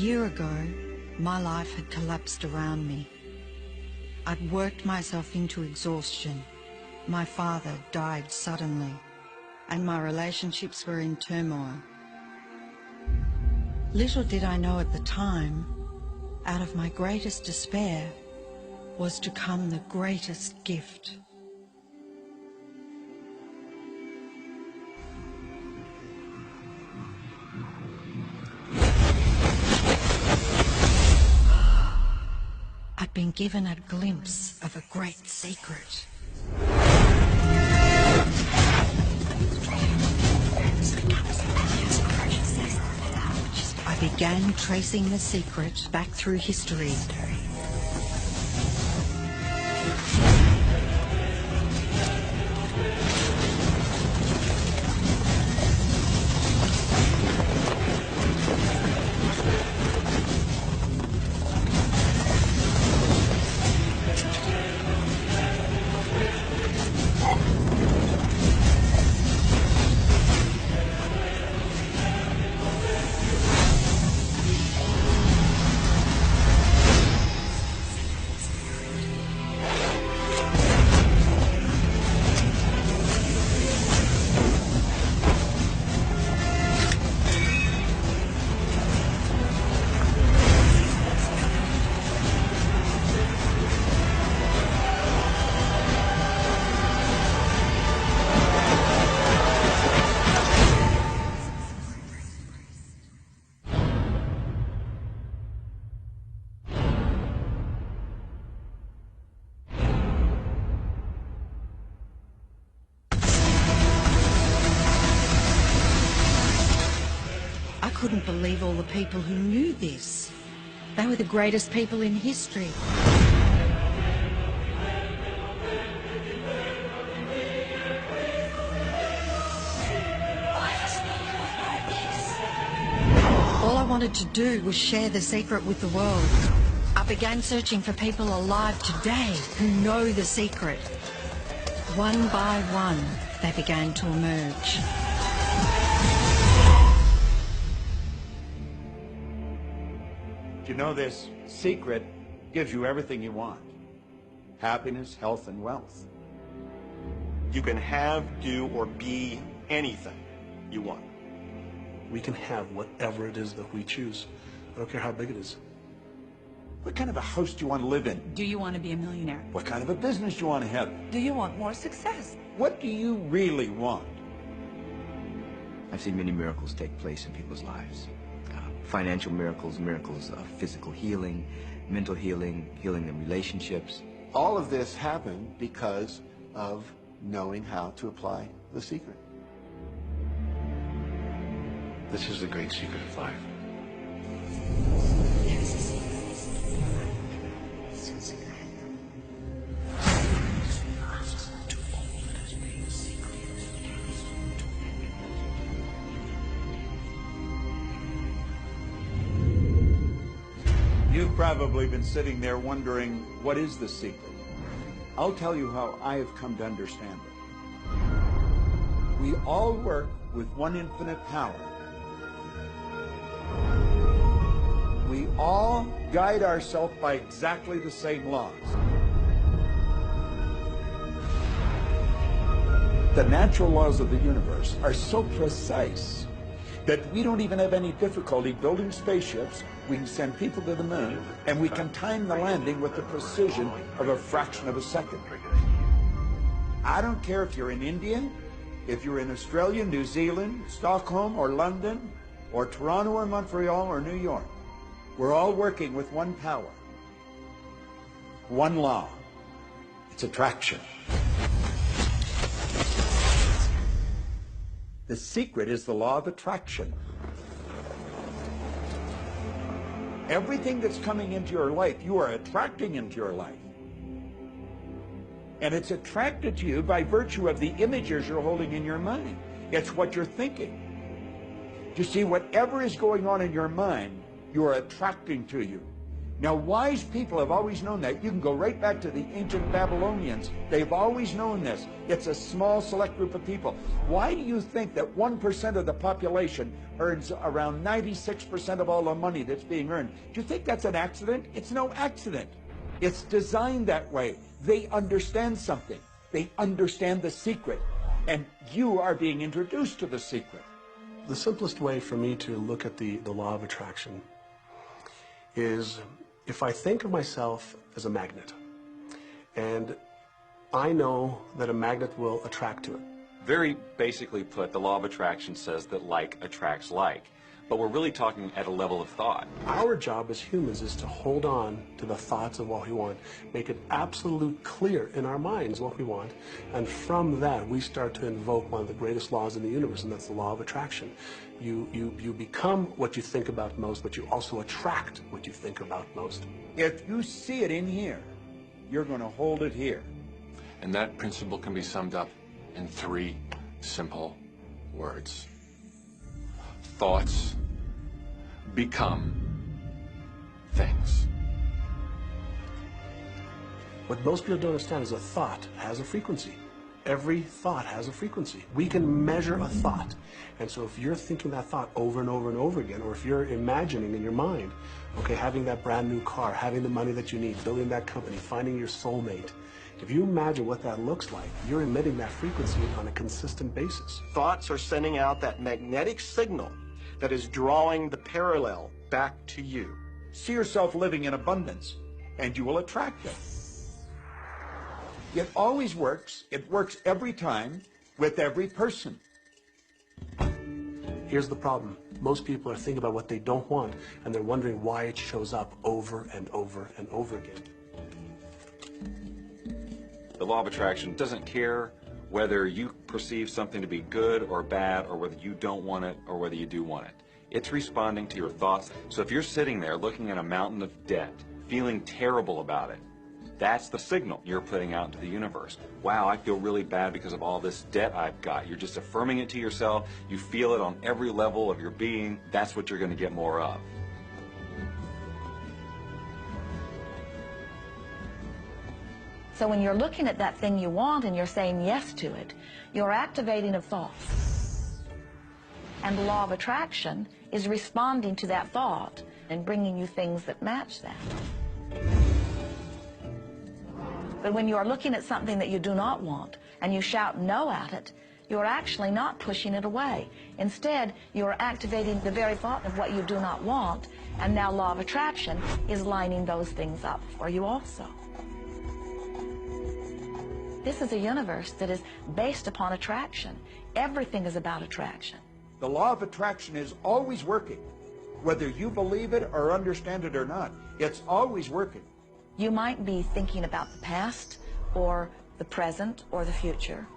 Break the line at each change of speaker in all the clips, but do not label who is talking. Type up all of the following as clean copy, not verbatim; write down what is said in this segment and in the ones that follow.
year ago, my life had collapsed around me. I'd worked myself into exhaustion. My father died suddenly, and my relationships were in turmoil. Little did I know at the time, out of my greatest despair was to come the greatest gift. I'd been given a glimpse of a great secret. I began tracing the secret back through history. I couldn't believe all the people who knew this. They were the greatest people in history. All I wanted to do was share the secret with the world. I began searching for people alive today who know the secret. One by one, they began to emerge.
You know, this secret gives you everything you want. Happiness, health, and wealth.
You can have, do, or be anything you want.
We can have whatever it is that we choose. I don't care how big it is.
What kind of a house do you want to live in?
Do you want to be a millionaire?
What kind of a business do you want to have?
Do you want more success?
What do you really want?
I've seen many miracles take place in people's lives. Financial miracles, miracles of physical healing, mental healing, healing in relationships.
All of this happened because of knowing how to apply the secret.
This is the great secret of life.
You've probably been sitting there wondering, what is the secret? I'll tell you how I have come to understand it. We all work with one infinite power. We all guide ourselves by exactly the same laws. The natural laws of the universe are so precise that we don't even have any difficulty building spaceships. We can send people to the moon, and we can time the landing with the precision of a fraction of a second. I don't care if you're in India, if you're in Australia, New Zealand, Stockholm, or London, or Toronto, or Montreal, or New York. We're all working with one power, one law. It's attraction. The secret is the law of attraction. Everything that's coming into your life, you are attracting into your life. And it's attracted to you by virtue of the images you're holding in your mind. It's what you're thinking. You see, whatever is going on in your mind, you are attracting to you. Now, wise people have always known that. You can go right back to the ancient Babylonians. They've always known this. It's a small, select group of people. Why do you think that 1% of the population earns around 96% of all the money that's being earned? Do you think that's an accident? It's no accident. It's designed that way. They understand something. They understand the secret. And you are being introduced to the secret.
The simplest way for me to look at the law of attraction is if I think of myself as a magnet, and I know that a magnet will attract to it.
Very basically put, the law of attraction says that like attracts like. But we're really talking at a level of thought.
Our job as humans is to hold on to the thoughts of what we want, make it absolute clear in our minds what we want, and from that we start to invoke one of the greatest laws in the universe, and that's the law of attraction. You become what you think about most, but you also attract what you think about most.
If you see it in here, you're going to hold it here.
And that principle can be summed up in 3 simple words. Thoughts become things.
What most people don't understand is a thought has a frequency. Every thought has a frequency. We can measure a thought. And so if you're thinking that thought over and over and over again, or if you're imagining in your mind, okay, having that brand new car, having the money that you need, building that company, finding your soulmate, if you imagine what that looks like, you're emitting that frequency on a consistent basis.
Thoughts are sending out that magnetic signal that is drawing the parallel back to you.
See yourself living in abundance, and you will attract it. It always works. It works every time with every person.
Here's the problem. Most people are thinking about what they don't want, and they're wondering why it shows up over and over and over again.
The law of attraction doesn't care whether you perceive something to be good or bad, or whether you don't want it or whether you do want it. It's responding to your thoughts. So if you're sitting there looking at a mountain of debt, feeling terrible about it, that's the signal you're putting out into the universe. Wow, I feel really bad because of all this debt I've got. You're just affirming it to yourself. You feel it on every level of your being. That's what you're going to get more of.
So when you're looking at that thing you want and you're saying yes to it, you're activating a thought. And the law of attraction is responding to that thought and bringing you things that match that. But when you are looking at something that you do not want and you shout no at it, you're actually not pushing it away. Instead, you're activating the very thought of what you do not want, and now law of attraction is lining those things up for you also. This is a universe that is based upon attraction. Everything is about attraction.
The law of attraction is always working. Whether you believe it or understand it or not, it's always working.
You might be thinking about the past or the present or the future,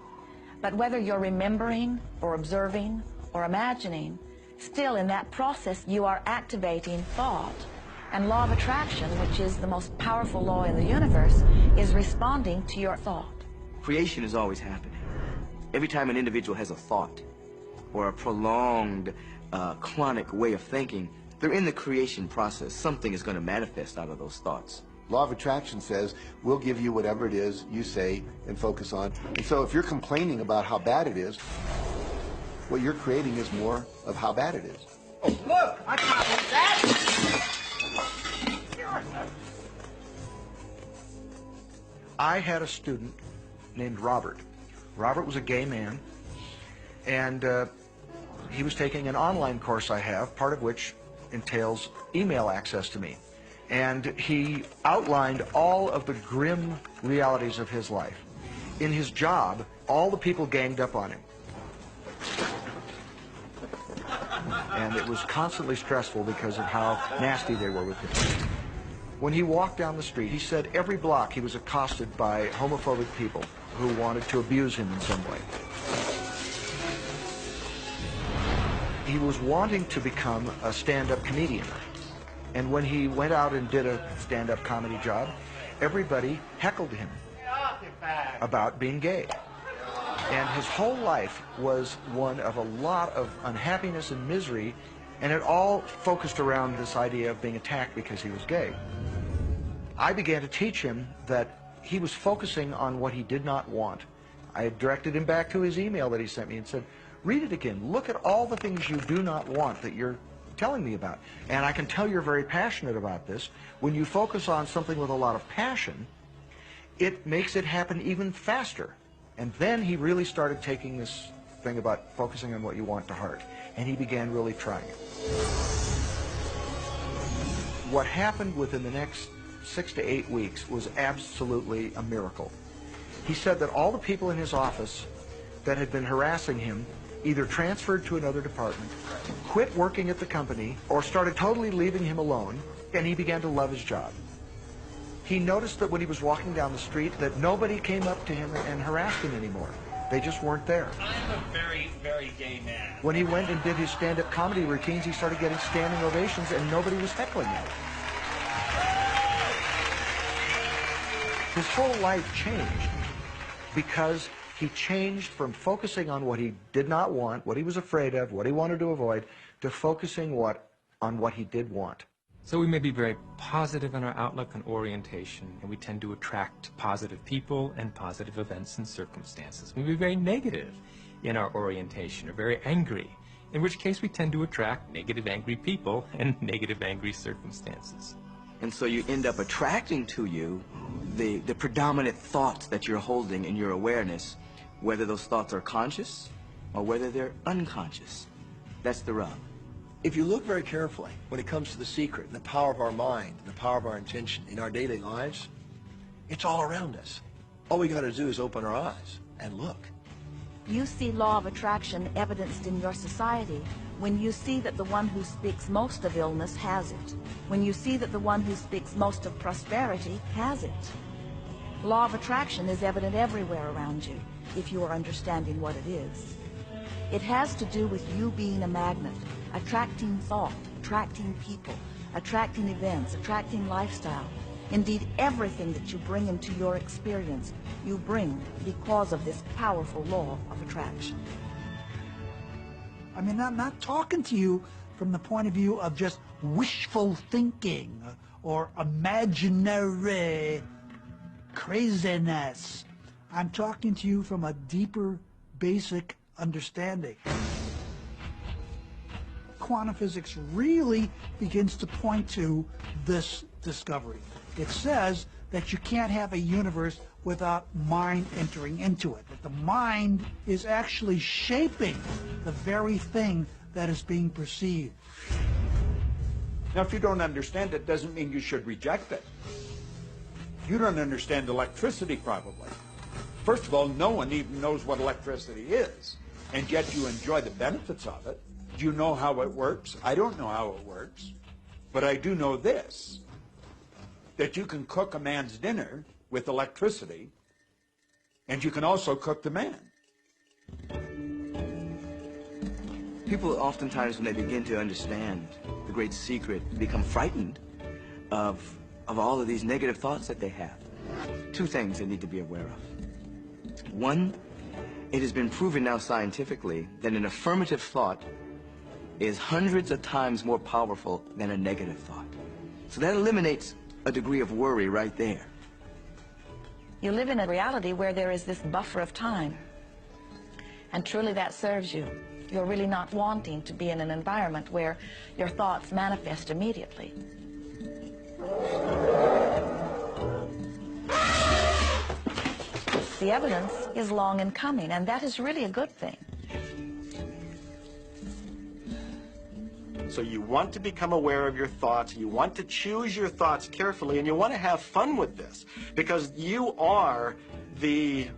but whether you're remembering or observing or imagining, still in that process you are activating thought. And law of attraction, which is the most powerful law in the universe, is responding to your thought.
Creation is always happening. Every time an individual has a thought or a prolonged, chronic way of thinking, they're in the creation process. Something is going to manifest out of those thoughts.
Law of attraction says we'll give you whatever it is you say and focus on. And so if you're complaining about how bad it is, what you're creating is more of how bad it is.
Oh, look! I copied that!
I had a student named Robert. Robert was a gay man, and he was taking an online course I have, part of which entails email access to me. And he outlined all of the grim realities of his life. In his job, all the people ganged up on him. And it was constantly stressful because of how nasty they were with him. When he walked down the street, he said every block he was accosted by homophobic people who wanted to abuse him in some way. He was wanting to become a stand-up comedian. And when he went out and did a stand-up comedy job, everybody heckled him about being gay. And his whole life was one of a lot of unhappiness and misery, and it all focused around this idea of being attacked because he was gay. I began to teach him that he was focusing on what he did not want. I had directed him back to his email that he sent me and said, read it again. Look at all the things you do not want that you're telling me about. And I can tell you're very passionate about this. When you focus on something with a lot of passion, it makes it happen even faster. And then he really started taking this thing about focusing on what you want to heart. And he began really trying it. What happened within the next 6 to 8 weeks was absolutely a miracle. He said that all the people in his office that had been harassing him either transferred to another department, quit working at the company, or started totally leaving him alone, and he began to love his job. He noticed that when he was walking down the street that nobody came up to him and harassed him anymore. They just weren't there.
I'm a very, very gay man.
When he went and did his stand-up comedy routines, he started getting standing ovations and nobody was heckling him. His whole life changed because he changed from focusing on what he did not want, what he was afraid of, what he wanted to avoid, to focusing on what he did want.
So we may be very positive in our outlook and orientation, and we tend to attract positive people and positive events and circumstances. We may be very negative in our orientation, or very angry, in which case we tend to attract negative, angry people and negative, angry circumstances.
And so you end up attracting to you the predominant thoughts that you're holding in your awareness, whether those thoughts are conscious or whether they're unconscious. That's the rub.
If you look very carefully when it comes to the secret and the power of our mind and the power of our intention in our daily lives, it's all around us. All we got to do is open our eyes and look.
You see law of attraction evidenced in your society when you see that the one who speaks most of illness has it, when you see that the one who speaks most of prosperity has it. Law of attraction is evident everywhere around you if you are understanding what it is. It has to do with you being a magnet, attracting thought, attracting people, attracting events, attracting lifestyle. Indeed, everything that you bring into your experience, you bring because of this powerful law of attraction.
I mean, I'm not talking to you from the point of view of just wishful thinking or imaginary craziness. I'm talking to you from a deeper, basic understanding. Quantum physics really begins to point to this discovery. It says that you can't have a universe without mind entering into it, that the mind is actually shaping the very thing that is being perceived.
Now, if you don't understand it, doesn't mean you should reject it. You don't understand electricity, probably. First of all, no one even knows what electricity is, and yet you enjoy the benefits of it. Do you know how it works? I don't know how it works, but I do know this, that you can cook a man's dinner with electricity, and you can also cook the man.
People oftentimes, when they begin to understand the great secret, become frightened of all of these negative thoughts that they have. Two things they need to be aware of. One, it has been proven now scientifically that an affirmative thought is hundreds of times more powerful than a negative thought. So that eliminates a degree of worry right there.
You live in a reality where there is this buffer of time, and truly that serves you. You're really not wanting to be in an environment where your thoughts manifest immediately. The evidence is long in coming, and that is really a good thing.
So you want to become aware of your thoughts, you want to choose your thoughts carefully, and you want to have fun with this, because you are the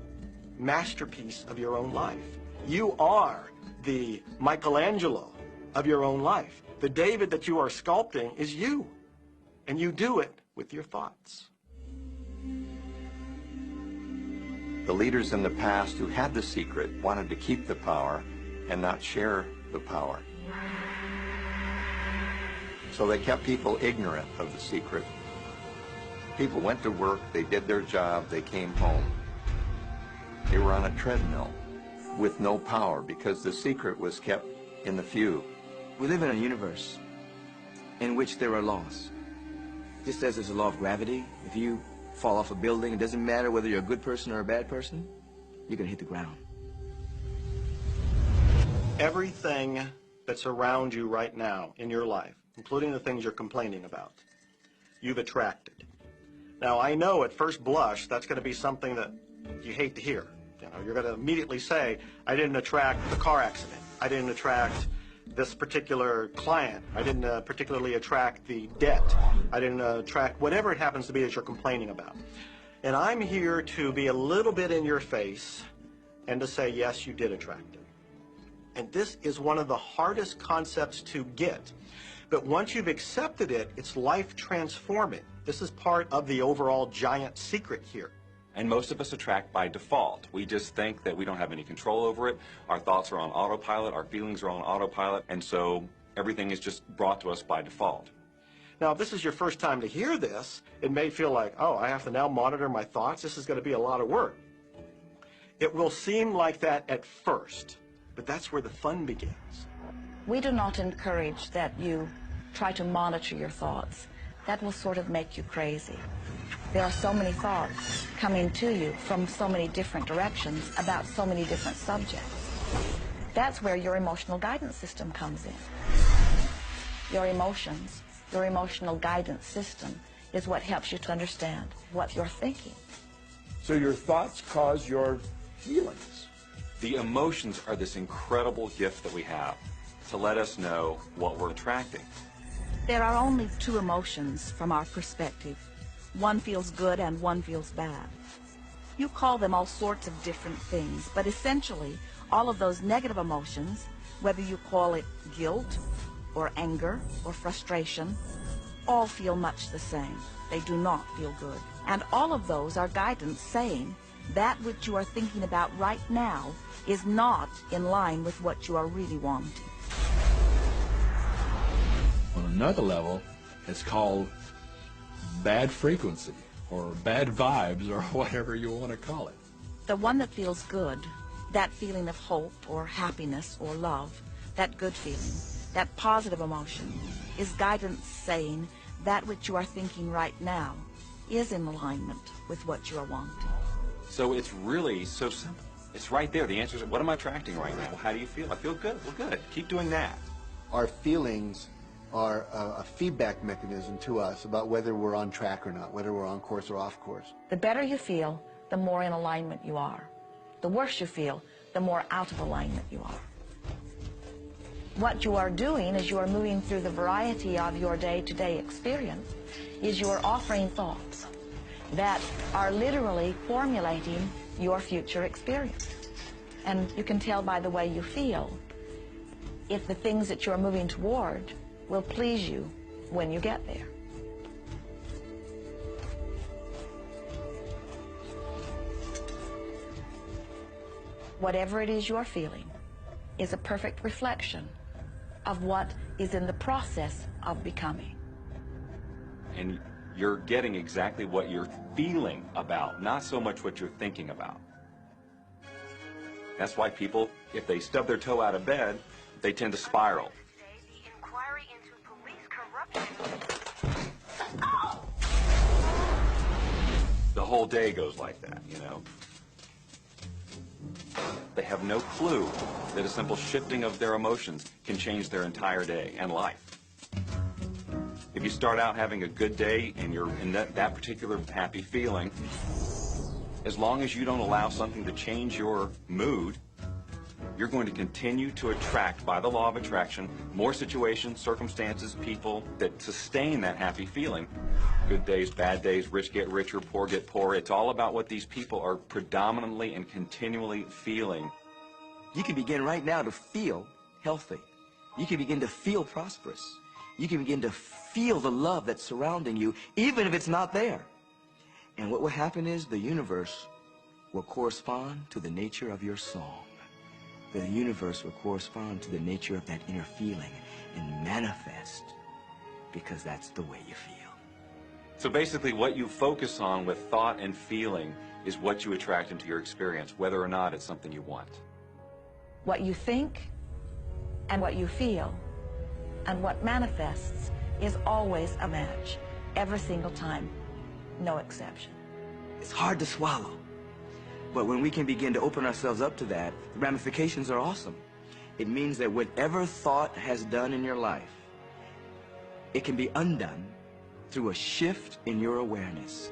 masterpiece of your own life. You are the Michelangelo of your own life. The David that you are sculpting is you, and you do it with your thoughts.
The leaders in the past who had the secret wanted to keep the power and not share the power. So they kept people ignorant of the secret. People went to work, they did their job, they came home. They were on a treadmill with no power because the secret was kept in the few.
We live in a universe in which there are laws. Just as there's a law of gravity, if you fall off a building, it doesn't matter whether you're a good person or a bad person, you're going to hit the ground.
Everything that's around you right now in your life, including the things you're complaining about, you've attracted. Now, I know at first blush that's going to be something that you hate to hear. You know, you're going to immediately say, I didn't attract the car accident. I didn't attract this particular client. I didn't particularly attract the debt. I didn't attract whatever it happens to be that you're complaining about. And I'm here to be a little bit in your face and to say, yes, you did attract it. And this is one of the hardest concepts to get. But once you've accepted it, it's life transforming. This is part of the overall giant secret here.
And most of us attract by default. We just think that we don't have any control over it. Our thoughts are on autopilot, our feelings are on autopilot, and so everything is just brought to us by default.
Now, if this is your first time to hear this, it may feel like, oh, I have to now monitor my thoughts. This is going to be a lot of work. It will seem like that at first, but that's where the fun begins.
We do not encourage that you try to monitor your thoughts. That will sort of make you crazy. There are so many thoughts coming to you from so many different directions about so many different subjects. That's where your emotional guidance system comes in. Your emotions, your emotional guidance system is what helps you to understand what you're thinking.
So your thoughts cause your feelings.
The emotions are this incredible gift that we have to let us know what we're attracting.
There are only two emotions from our perspective. One feels good and one feels bad. You call them all sorts of different things, but essentially, all of those negative emotions, whether you call it guilt or anger or frustration, all feel much the same. They do not feel good. And all of those are guidance saying that which you are thinking about right now is not in line with what you are really wanting.
On another level, it's called bad frequency or bad vibes or whatever you want to call it.
The one that feels good, that feeling of hope or happiness or love, that good feeling, that positive emotion, is guidance saying that which you are thinking right now is in alignment with what you are wanting.
So it's really so simple. It's right there. The answer is, what am I attracting right now? Well, how do you feel? I feel good. Well, good. Keep doing that.
Our feelings are a feedback mechanism to us about whether we're on track or not, whether we're on course or off course.
The better you feel, the more in alignment you are. The worse you feel, the more out of alignment you are. What you are doing as you are moving through the variety of your day-to-day experience is you are offering thoughts that are literally formulating your future experience. And you can tell by the way you feel if the things that you're moving toward will please you when you get there. Whatever it is you're feeling is a perfect reflection of what is in the process of becoming.
And you're getting exactly what you're feeling about, not so much what you're thinking about. That's why people, if they stub their toe out of bed, they tend to spiral. The whole day goes like that, you know. They have no clue that a simple shifting of their emotions can change their entire day and life. If you start out having a good day and you're in that particular happy feeling, as long as you don't allow something to change your mood, you're going to continue to attract, by the law of attraction, more situations, circumstances, people that sustain that happy feeling. Good days, bad days, rich get richer, poor get poorer. It's all about what these people are predominantly and continually feeling.
You can begin right now to feel healthy. You can begin to feel prosperous. You can begin to feel the love that's surrounding you, even if it's not there. And what will happen is the universe will correspond to the nature of your song. The universe will correspond to the nature of that inner feeling and manifest, because that's the way you feel.
So basically what you focus on with thought and feeling is what you attract into your experience, whether or not it's something you want.
What you think and what you feel and what manifests is always a match. every single time, no exception.
It's hard to swallow. But when we can begin to open ourselves up to that, the ramifications are awesome. It means that whatever thought has done in your life, it can be undone through a shift in your awareness.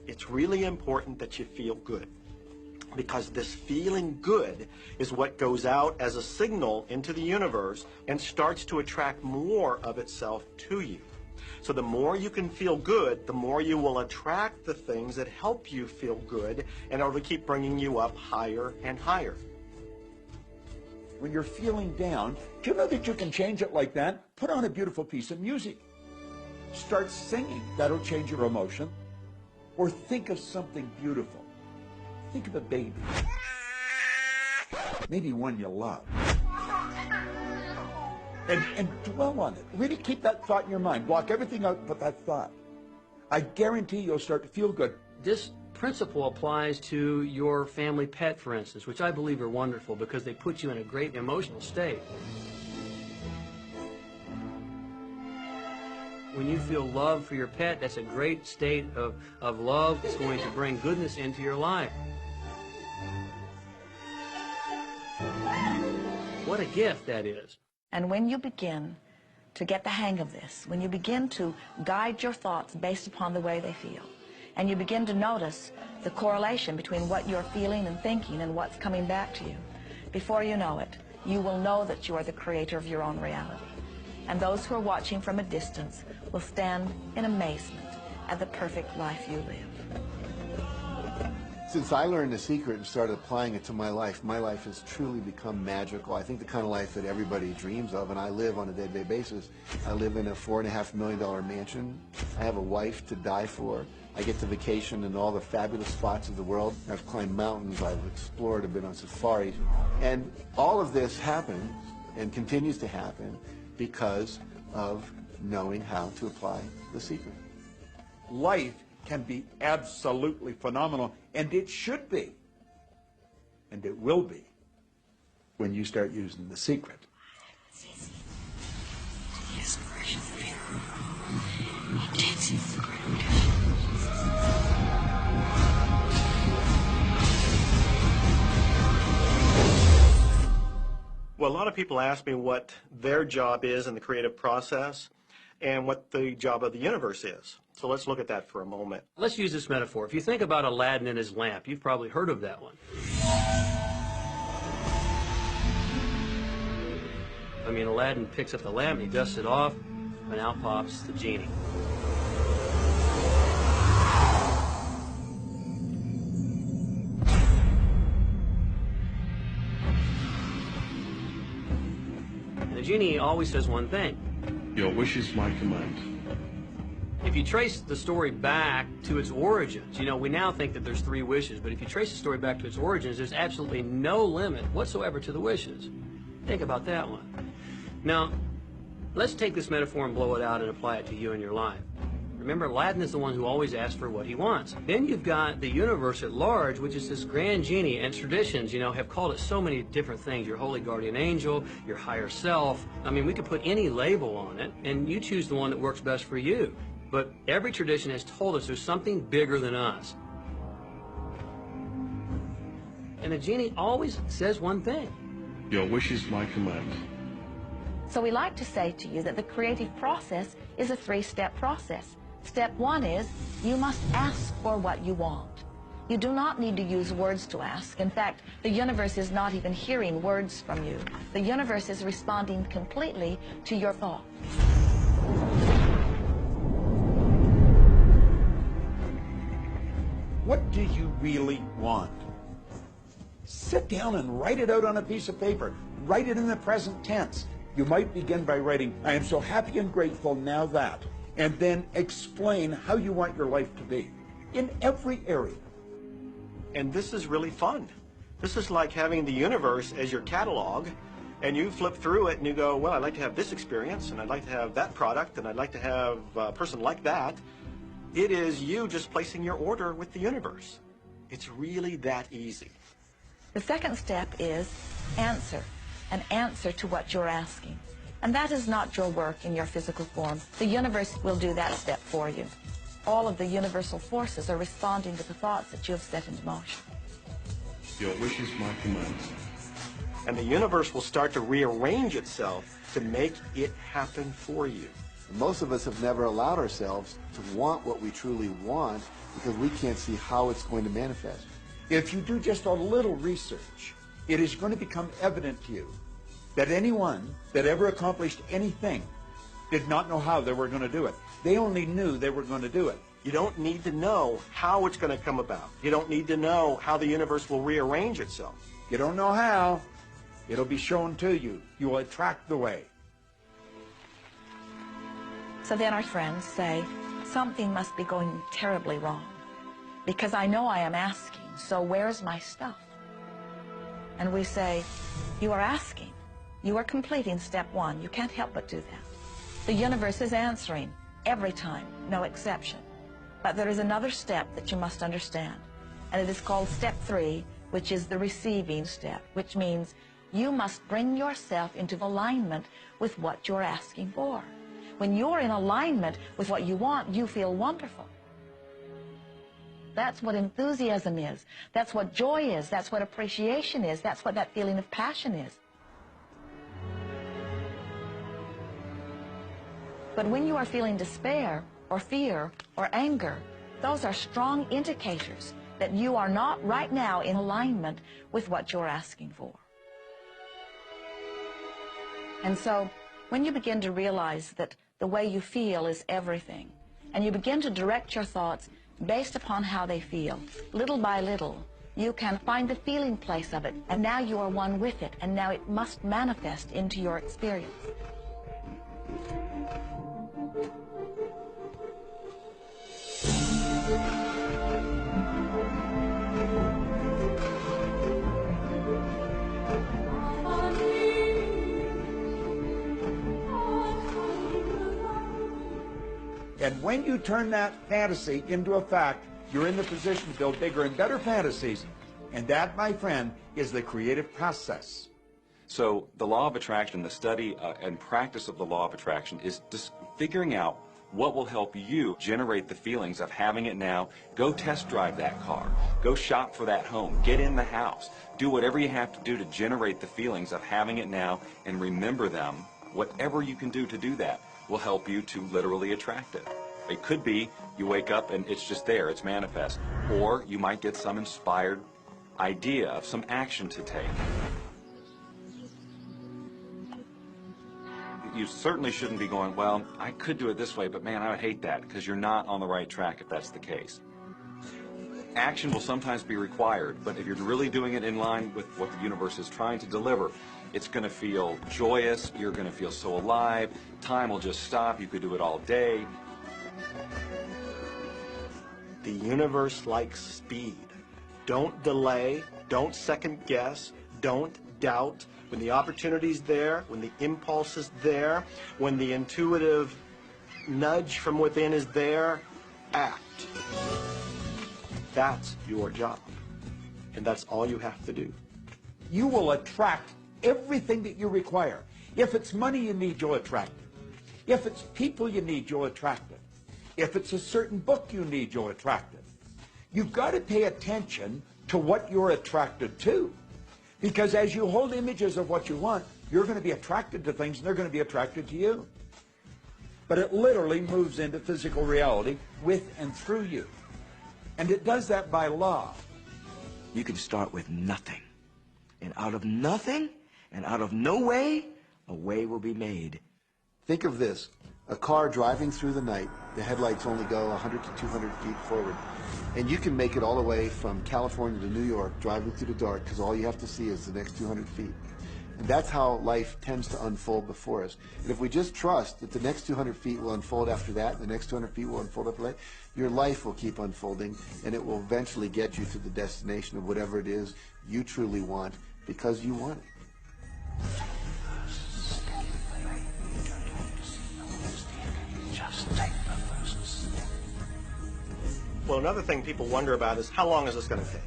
It's really important that you feel good, because this feeling good is what goes out as a signal into the universe and starts to attract more of itself to you. So the more you can feel good, the more you will attract the things that help you feel good, and it'll keep bringing you up higher and higher.
When you're feeling down, do you know that you can change it like that? Put on a beautiful piece of music. Start singing. That'll change your emotion. Or think of something beautiful. Think of a baby. Maybe one you love. And dwell on it. Really keep that thought in your mind. Block everything out but that thought. I guarantee you'll start to feel good.
This principle applies to your family pet, for instance, which I believe are wonderful because they put you in a great emotional state. When you feel love for your pet, that's a great state of love. It's going to bring goodness into your life. What a gift that is.
And when you begin to get the hang of this, when you begin to guide your thoughts based upon the way they feel, and you begin to notice the correlation between what you're feeling and thinking and what's coming back to you, before you know it, you will know that you are the creator of your own reality. And those who are watching from a distance will stand in amazement at the perfect life you live.
Since I learned the secret and started applying it to my life has truly become magical. I think the kind of life that everybody dreams of, and I live on a day-to-day basis. I live in a $4.5 million mansion. I have a wife to die for. I get to vacation in all the fabulous spots of the world. I've climbed mountains, I've explored, I've been on safaris. And all of this happens and continues to happen because of knowing how to apply the secret.
Life can be absolutely phenomenal, and it should be, and it will be, when you start using the secret.
Well, a lot of people ask me what their job is in the creative process and what the job of the universe is. So let's look at that for a moment.
Let's use this metaphor. If you think about Aladdin and his lamp, you've probably heard of that one. I mean, Aladdin picks up the lamp, he dusts it off, and out pops the genie. And the genie always says one thing.
Your wish is my command.
If you trace the story back to its origins, you know, we now think that there's 3 wishes, but if you trace the story back to its origins, there's absolutely no limit whatsoever to the wishes. Think about that one. Now, let's take this metaphor and blow it out and apply it to you in your life. Remember, Aladdin is the one who always asks for what he wants. Then you've got the universe at large, which is this grand genie, and traditions, you know, have called it so many different things. Your holy guardian angel, your higher self. I mean, we could put any label on it, and you choose the one that works best for you. But every tradition has told us there's something bigger than us. And the genie always says one thing.
Your wish is my command.
So we like to say to you that the creative process is a 3-step process. Step 1 is you must ask for what you want. You do not need to use words to ask. In fact, the universe is not even hearing words from you. The universe is responding completely to your thought.
What do you really want? Sit down and write it out on a piece of paper. Write it in the present tense. You might begin by writing, I am so happy and grateful now that, and then explain how you want your life to be in every area.
And this is really fun. This is like having the universe as your catalog, and you flip through it and you go, well, I'd like to have this experience, and I'd like to have that product, and I'd like to have a person like that. It is you just placing your order with the universe. It's really that easy.
The second step is answer, an answer to what you're asking. And that is not your work in your physical form. The universe will do that step for you. All of the universal forces are responding to the thoughts that you have set into motion.
Your wish is my command.
And the universe will start to rearrange itself to make it happen for you.
Most of us have never allowed ourselves to want what we truly want because we can't see how it's going to manifest.
If you do just a little research, it is going to become evident to you that anyone that ever accomplished anything did not know how they were going to do it. They only knew they were going to do it.
You don't need to know how it's going to come about. You don't need to know how the universe will rearrange itself.
You don't know how. It'll be shown to you. You will attract the way.
So then our friends say, something must be going terribly wrong because I know I am asking, so where's my stuff? And we say, you are asking. You are completing step one. You can't help but do that. The universe is answering every time, no exception. But there is another step that you must understand, and it is called step 3, which is the receiving step, which means you must bring yourself into alignment with what you're asking for. When you're in alignment with what you want, you feel wonderful. That's what enthusiasm is. That's what joy is. That's what appreciation is. That's what that feeling of passion is. But when you are feeling despair or fear or anger, those are strong indicators that you are not right now in alignment with what you're asking for. And so when you begin to realize that the way you feel is everything, and you begin to direct your thoughts based upon how they feel, little by little, you can find the feeling place of it, and now you are one with it, and now it must manifest into your experience.
And when you turn that fantasy into a fact, you're in the position to build bigger and better fantasies. And that, my friend, is the creative process.
So the law of attraction, the study and practice of the law of attraction is just figuring out what will help you generate the feelings of having it now. Go test drive that car. Go shop for that home. Get in the house. Do whatever you have to do to generate the feelings of having it now and remember them. Whatever you can do to do that will help you to literally attract it. It could be you wake up and it's just there, it's manifest. Or you might get some inspired idea of some action to take. You certainly shouldn't be going, well, I could do it this way, but man, I would hate that, because you're not on the right track if that's the case. Action will sometimes be required, but if you're really doing it in line with what the universe is trying to deliver, it's going to feel joyous, you're going to feel so alive, time will just stop, you could do it all day.
The universe likes speed. Don't delay, don't second guess, don't doubt. When the opportunity's there, when the impulse is there, when the intuitive nudge from within is there, act. That's your job. And that's all you have to do.
You will attract everything that you require. If it's money you need, you'll attract it. If it's people you need, you'll attract it. If it's a certain book you need, you'll attract it. You've got to pay attention to what you're attracted to. Because as you hold images of what you want, you're going to be attracted to things and they're going to be attracted to you. But it literally moves into physical reality with and through you. And it does that by law.
You can start with nothing. And out of nothing, and out of no way, a way will be made.
Think of this. A car driving through the night, the headlights only go 100 to 200 feet forward. And you can make it all the way from California to New York driving through the dark because all you have to see is the next 200 feet. And that's how life tends to unfold before us. And if we just trust that the next 200 feet will unfold after that, and the next 200 feet will unfold after that, your life will keep unfolding, and it will eventually get you to the destination of whatever it is you truly want because you want it.
Well, another thing people wonder about is how long is this going to take?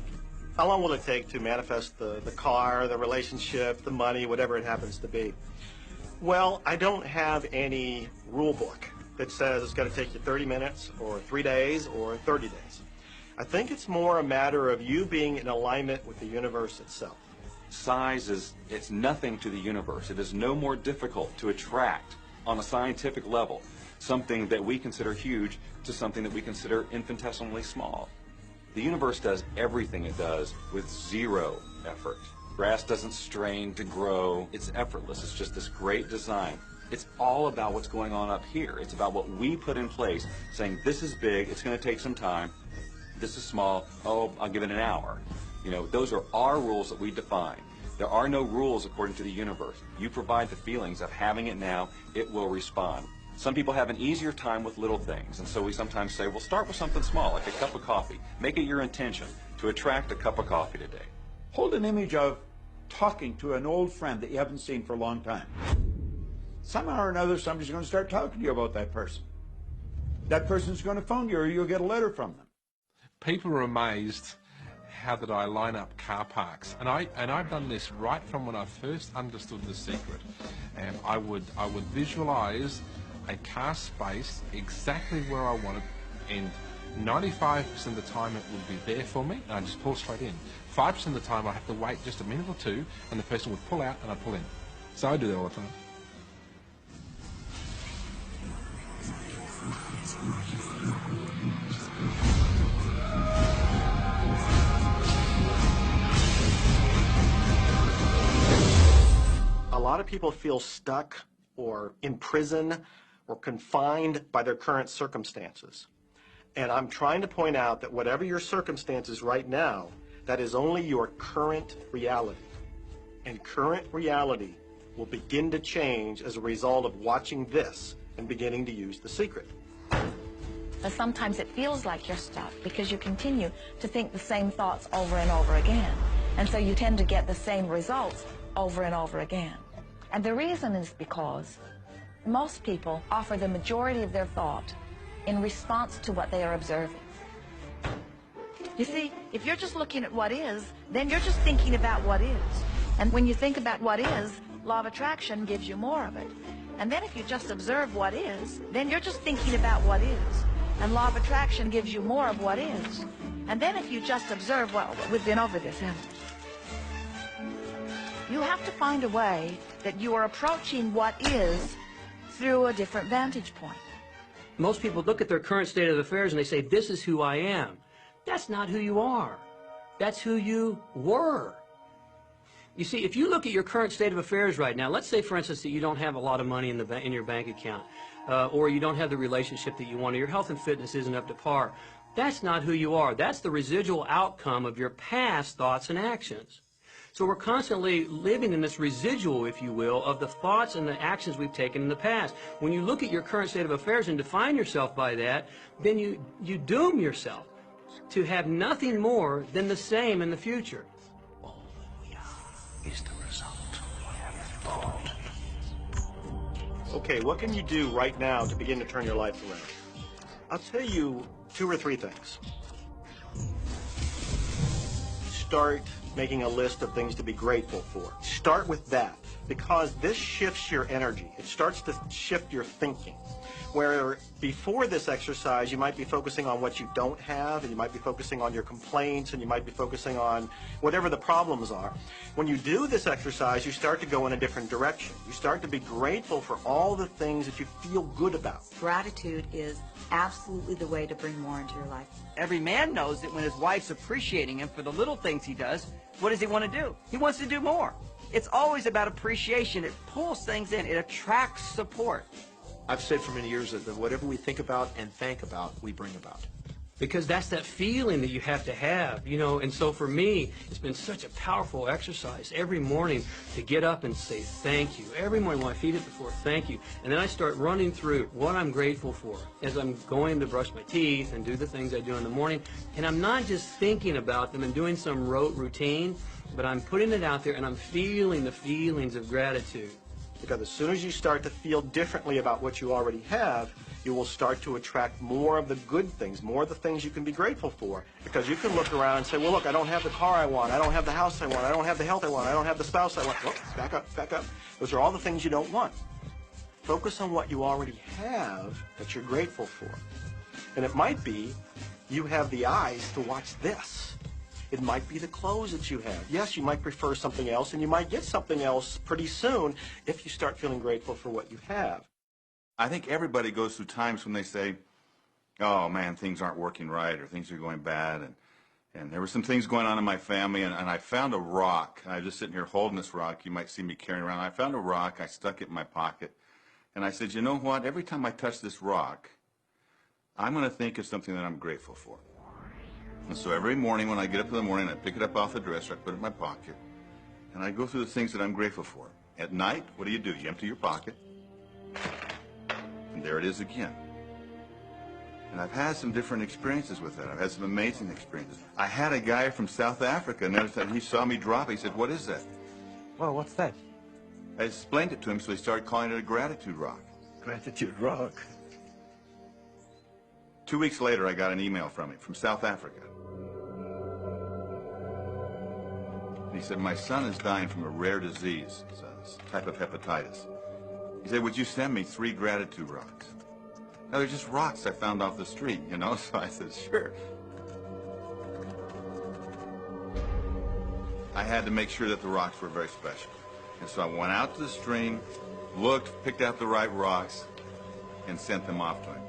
How long will it take to manifest the car, the relationship, the money, whatever it happens to be? Well, I don't have any rule book that says it's going to take you 30 minutes or 3 days or 30 days. I think it's more a matter of you being in alignment with the universe itself.
Size it's nothing to the universe. It is no more difficult to attract on a scientific level something that we consider huge to something that we consider infinitesimally small. The universe does everything it does with zero effort. Grass doesn't strain to grow. It's effortless. It's just this great design. It's all about what's going on up here. It's about what we put in place, saying this is big, it's going to take some time. This is small, oh, I'll give it an hour. You know, those are our rules that we define. There are no rules according to the universe. You provide the feelings of having it now, it will respond. Some people have an easier time with little things, and so we sometimes say, well, start with something small, like a cup of coffee. Make it your intention to attract a cup of coffee today.
Hold an image of talking to an old friend that you haven't seen for a long time. Somehow or another, somebody's going to start talking to you about that person. That person's going to phone you, or you'll get a letter from them.
People are amazed how that I line up car parks, and I've done this right from when I first understood The Secret. And I would visualize a car space exactly where I want it, and 95% of the time it would be there for me, and I just pull straight in. 5% of the time I have to wait just a minute or two, and the person would pull out and I'd pull in. So I do that all the time.
A lot of people feel stuck or in prison or confined by their current circumstances. And I'm trying to point out that whatever your circumstances right now, that is only your current reality. And current reality will begin to change as a result of watching this and beginning to use The Secret.
But sometimes it feels like you're stuck because you continue to think the same thoughts over and over again. And so you tend to get the same results over and over again. And the reason is because most people offer the majority of their thought in response to what they are observing. You see, if you're just looking at what is, then you're just thinking about what is. And when you think about what is, law of attraction gives you more of it. And then if you just observe what is, then you're just thinking about what is. And law of attraction gives you more of what is. And then if you just observe what, we've been over this, haven't we? You have to find a way that you are approaching what is through a different vantage point.
Most people look at their current state of affairs and they say, this is who I am. That's not who you are. That's who you were. You see, if you look at your current state of affairs right now, let's say, for instance, that you don't have a lot of money in your bank account, or you don't have the relationship that you want, or your health and fitness isn't up to par. That's not who you are. That's the residual outcome of your past thoughts and actions. So we're constantly living in this residual, if you will, of the thoughts and the actions we've taken in the past. When you look at your current state of affairs and define yourself by that, then you doom yourself to have nothing more than the same in the future.
All that we are is the result of thought.
Okay, what can you do right now to begin to turn your life around? I'll tell you 2 or 3 things. Start making a list of things to be grateful for. Start with that, because this shifts your energy. It starts to shift your thinking. Where before this exercise, you might be focusing on what you don't have, and you might be focusing on your complaints, and you might be focusing on whatever the problems are. When you do this exercise, you start to go in a different direction. You start to be grateful for all the things that you feel good about.
Gratitude is absolutely the way to bring more into your life.
Every man knows that when his wife's appreciating him for the little things he does, what does he want to do? He wants to do more. It's always about appreciation. It pulls things in. It attracts support.
I've said for many years that whatever we think about and thank about, we bring about.
Because that's that feeling that you have to have, you know. And so for me, it's been such a powerful exercise every morning to get up and say thank you. Every morning when I feed it before, thank you. And then I start running through what I'm grateful for as I'm going to brush my teeth and do the things I do in the morning. And I'm not just thinking about them and doing some rote routine, but I'm putting it out there and I'm feeling the feelings of gratitude.
Because as soon as you start to feel differently about what you already have, you will start to attract more of the good things, more of the things you can be grateful for. Because you can look around and say, well, look, I don't have the car I want, I don't have the house I want, I don't have the health I want, I don't have the spouse I want. Oh, back up, back up. Those are all the things you don't want. Focus on what you already have that you're grateful for. And it might be you have the eyes to watch this. It might be the clothes that you have. Yes, you might prefer something else, and you might get something else pretty soon if you start feeling grateful for what you have.
I think everybody goes through times when they say, oh man, things aren't working right, or things are going bad, and there were some things going on in my family, and I found a rock. I was just sitting here holding this rock. You might see me carrying around. I found a rock. I stuck it in my pocket, and I said, you know what? Every time I touch this rock, I'm going to think of something that I'm grateful for. And so every morning when I get up in the morning, I pick it up off the dresser, I put it in my pocket, and I go through the things that I'm grateful for. At night, what do? You empty your pocket, and there it is again. And I've had some different experiences with that. I've had some amazing experiences. I had a guy from South Africa, and he saw me drop it. He said, what is that?
Well, what's that?
I explained it to him, so he started calling it a gratitude rock.
Gratitude rock.
2 weeks later, I got an email from him from South Africa. And he said, my son is dying from a rare disease. It's a type of hepatitis. He said, would you send me 3 gratitude rocks? Now, they're just rocks I found off the street, you know? So I said, sure. I had to make sure that the rocks were very special. And so I went out to the stream, looked, picked out the right rocks, and sent them off to him.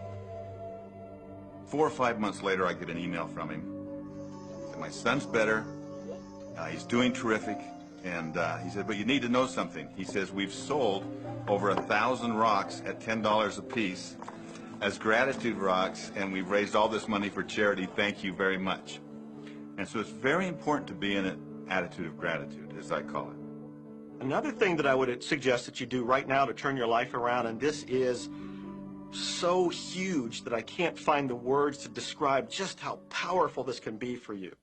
4 or 5 months later, I get an email from him that my son's better, he's doing terrific, and he said, but you need to know something. He says, we've sold over 1,000 rocks at $10 a piece as gratitude rocks, and we've raised all this money for charity. Thank you very much. And so it's very important to be in an attitude of gratitude, as I call it.
Another thing that I would suggest that you do right now to turn your life around, and this is so huge that I can't find the words to describe just how powerful this can be for you.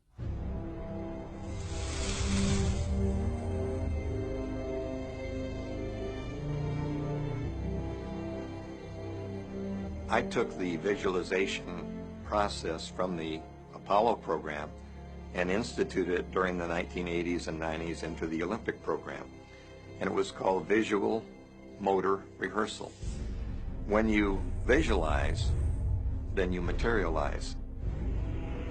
I took the visualization process from the Apollo program and instituted it during the 1980s and 90s into the Olympic program. And it was called Visual Motor Rehearsal. When you visualize, then you materialize.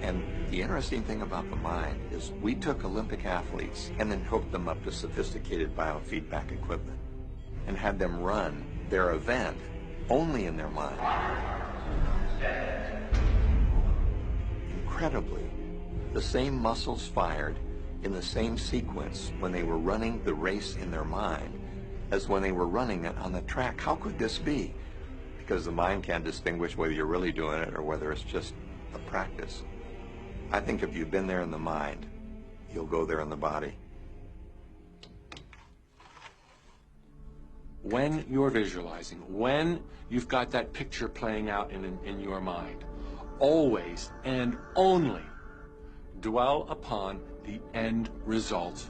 And the interesting thing about the mind is we took Olympic athletes and then hooked them up to sophisticated biofeedback equipment and had them run their event only in their mind. Incredibly, the same muscles fired in the same sequence when they were running the race in their mind as when they were running it on the track. How could this be? Because the mind can't distinguish whether you're really doing it or whether it's just a practice. I think if you've been there in the mind, you'll go there in the body.
When you're visualizing, when you've got that picture playing out in your mind, always and only dwell upon the end result.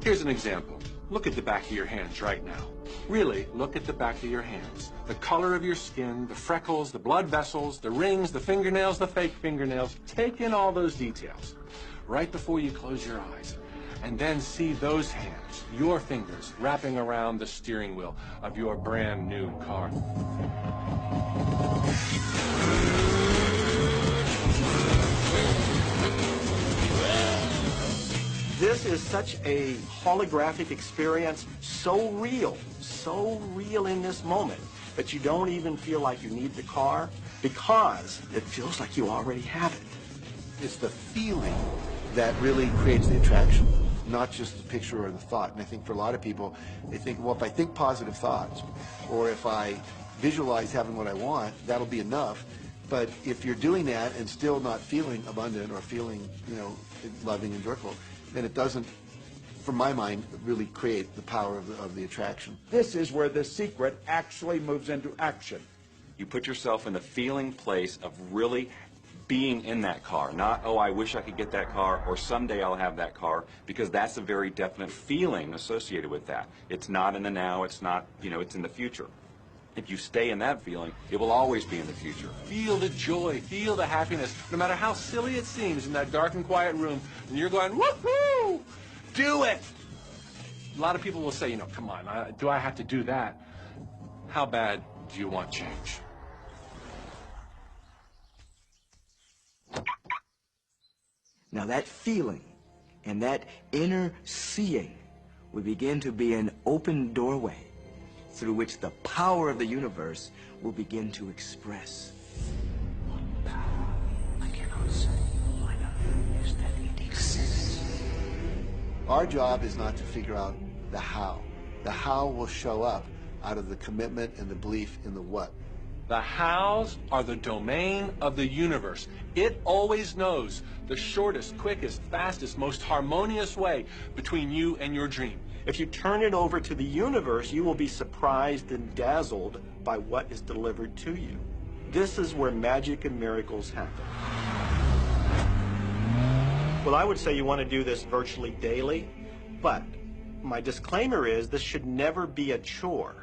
Here's an example. Look at the back of your hands right now. Really, look at the back of your hands. The color of your skin, the freckles, the blood vessels, the rings, the fingernails, the fake fingernails. Take in all those details right before you close your eyes. And then see those hands, your fingers, wrapping around the steering wheel of your brand new car.
This is such a holographic experience, so real in this moment, that you don't even feel like you need the car because it feels like you already have it.
It's the feeling that really creates the attraction, not just the picture or the thought. And I think for a lot of people, they think, well, if I think positive thoughts, or if I visualize having what I want, that'll be enough. But if you're doing that and still not feeling abundant or feeling, loving and joyful, then it doesn't, from my mind, really create the power of the attraction.
This is where the secret actually moves into action.
You put yourself in the feeling place of really being in that car, not, oh, I wish I could get that car, or someday I'll have that car, because that's a very definite feeling associated with that. It's not in the now, it's not, you know, it's in the future. If you stay in that feeling, it will always be in the future.
Feel the joy, feel the happiness, no matter how silly it seems in that dark and quiet room, and you're going, woohoo! Do it! A lot of people will say, you know, come on, do I have to do that? How bad do you want change?
Now that feeling and that inner seeing will begin to be an open doorway through which the power of the universe will begin to express. What power I cannot say. All I know is that it exists.
Our job is not to figure out the how. The how will show up out of the commitment and the belief in the what.
The hows are the domain of the universe. It always knows the shortest, quickest, fastest, most harmonious way between you and your dream.
If you turn it over to the universe, you will be surprised and dazzled by what is delivered to you. This is where magic and miracles happen. Well, I would say you want to do this virtually daily, but my disclaimer is this should never be a chore.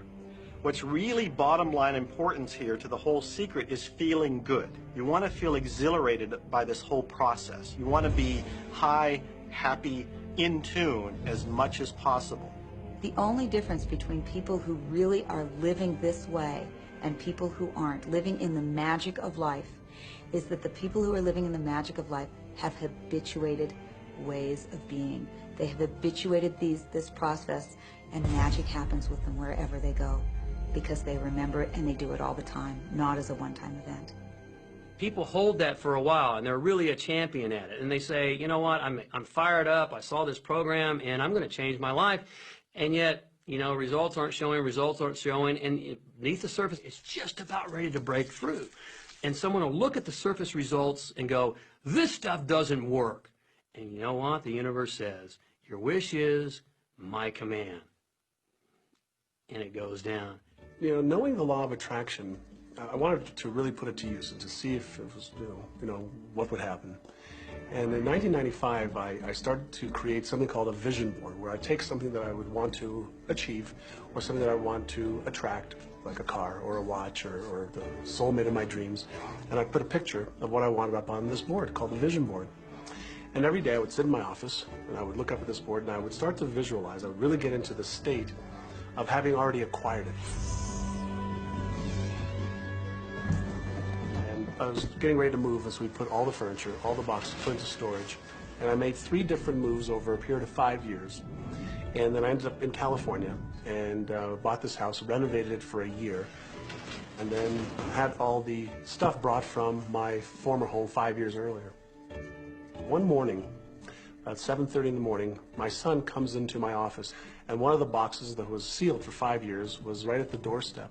What's really bottom line importance here to the whole secret is feeling good. You want to feel exhilarated by this whole process. You want to be high, happy, in tune as much as possible.
The only difference between people who really are living this way and people who aren't, living in the magic of life, is that the people who are living in the magic of life have habituated ways of being. They have habituated this process, and magic happens with them wherever they go, because they remember it and they do it all the time, not as a one-time event.
People hold that for a while, and they're really a champion at it. And they say, you know what, I'm fired up, I saw this program, and I'm going to change my life. And yet, you know, results aren't showing, and beneath the surface, it's just about ready to break through. And someone will look at the surface results and go, this stuff doesn't work. And you know what? The universe says, your wish is my command. And it goes down.
You know, knowing the law of attraction, I wanted to really put it to use and to see if it was, you know, what would happen. And in 1995, I started to create something called a vision board, where I take something that I would want to achieve, or something that I want to attract, like a car or a watch or the soulmate of my dreams, and I put a picture of what I wanted up on this board called the vision board. And every day I would sit in my office and I would look up at this board and I would start to visualize. I would really get into the state of having already acquired it. And I was getting ready to move as we put all the furniture, all the boxes put into storage. And I made 3 different moves over a period of 5 years. And then I ended up in California and bought this house, renovated it for a year, and then had all the stuff brought from my former home 5 years earlier. One morning, about 7:30 in the morning, my son comes into my office, and one of the boxes that was sealed for 5 years was right at the doorstep.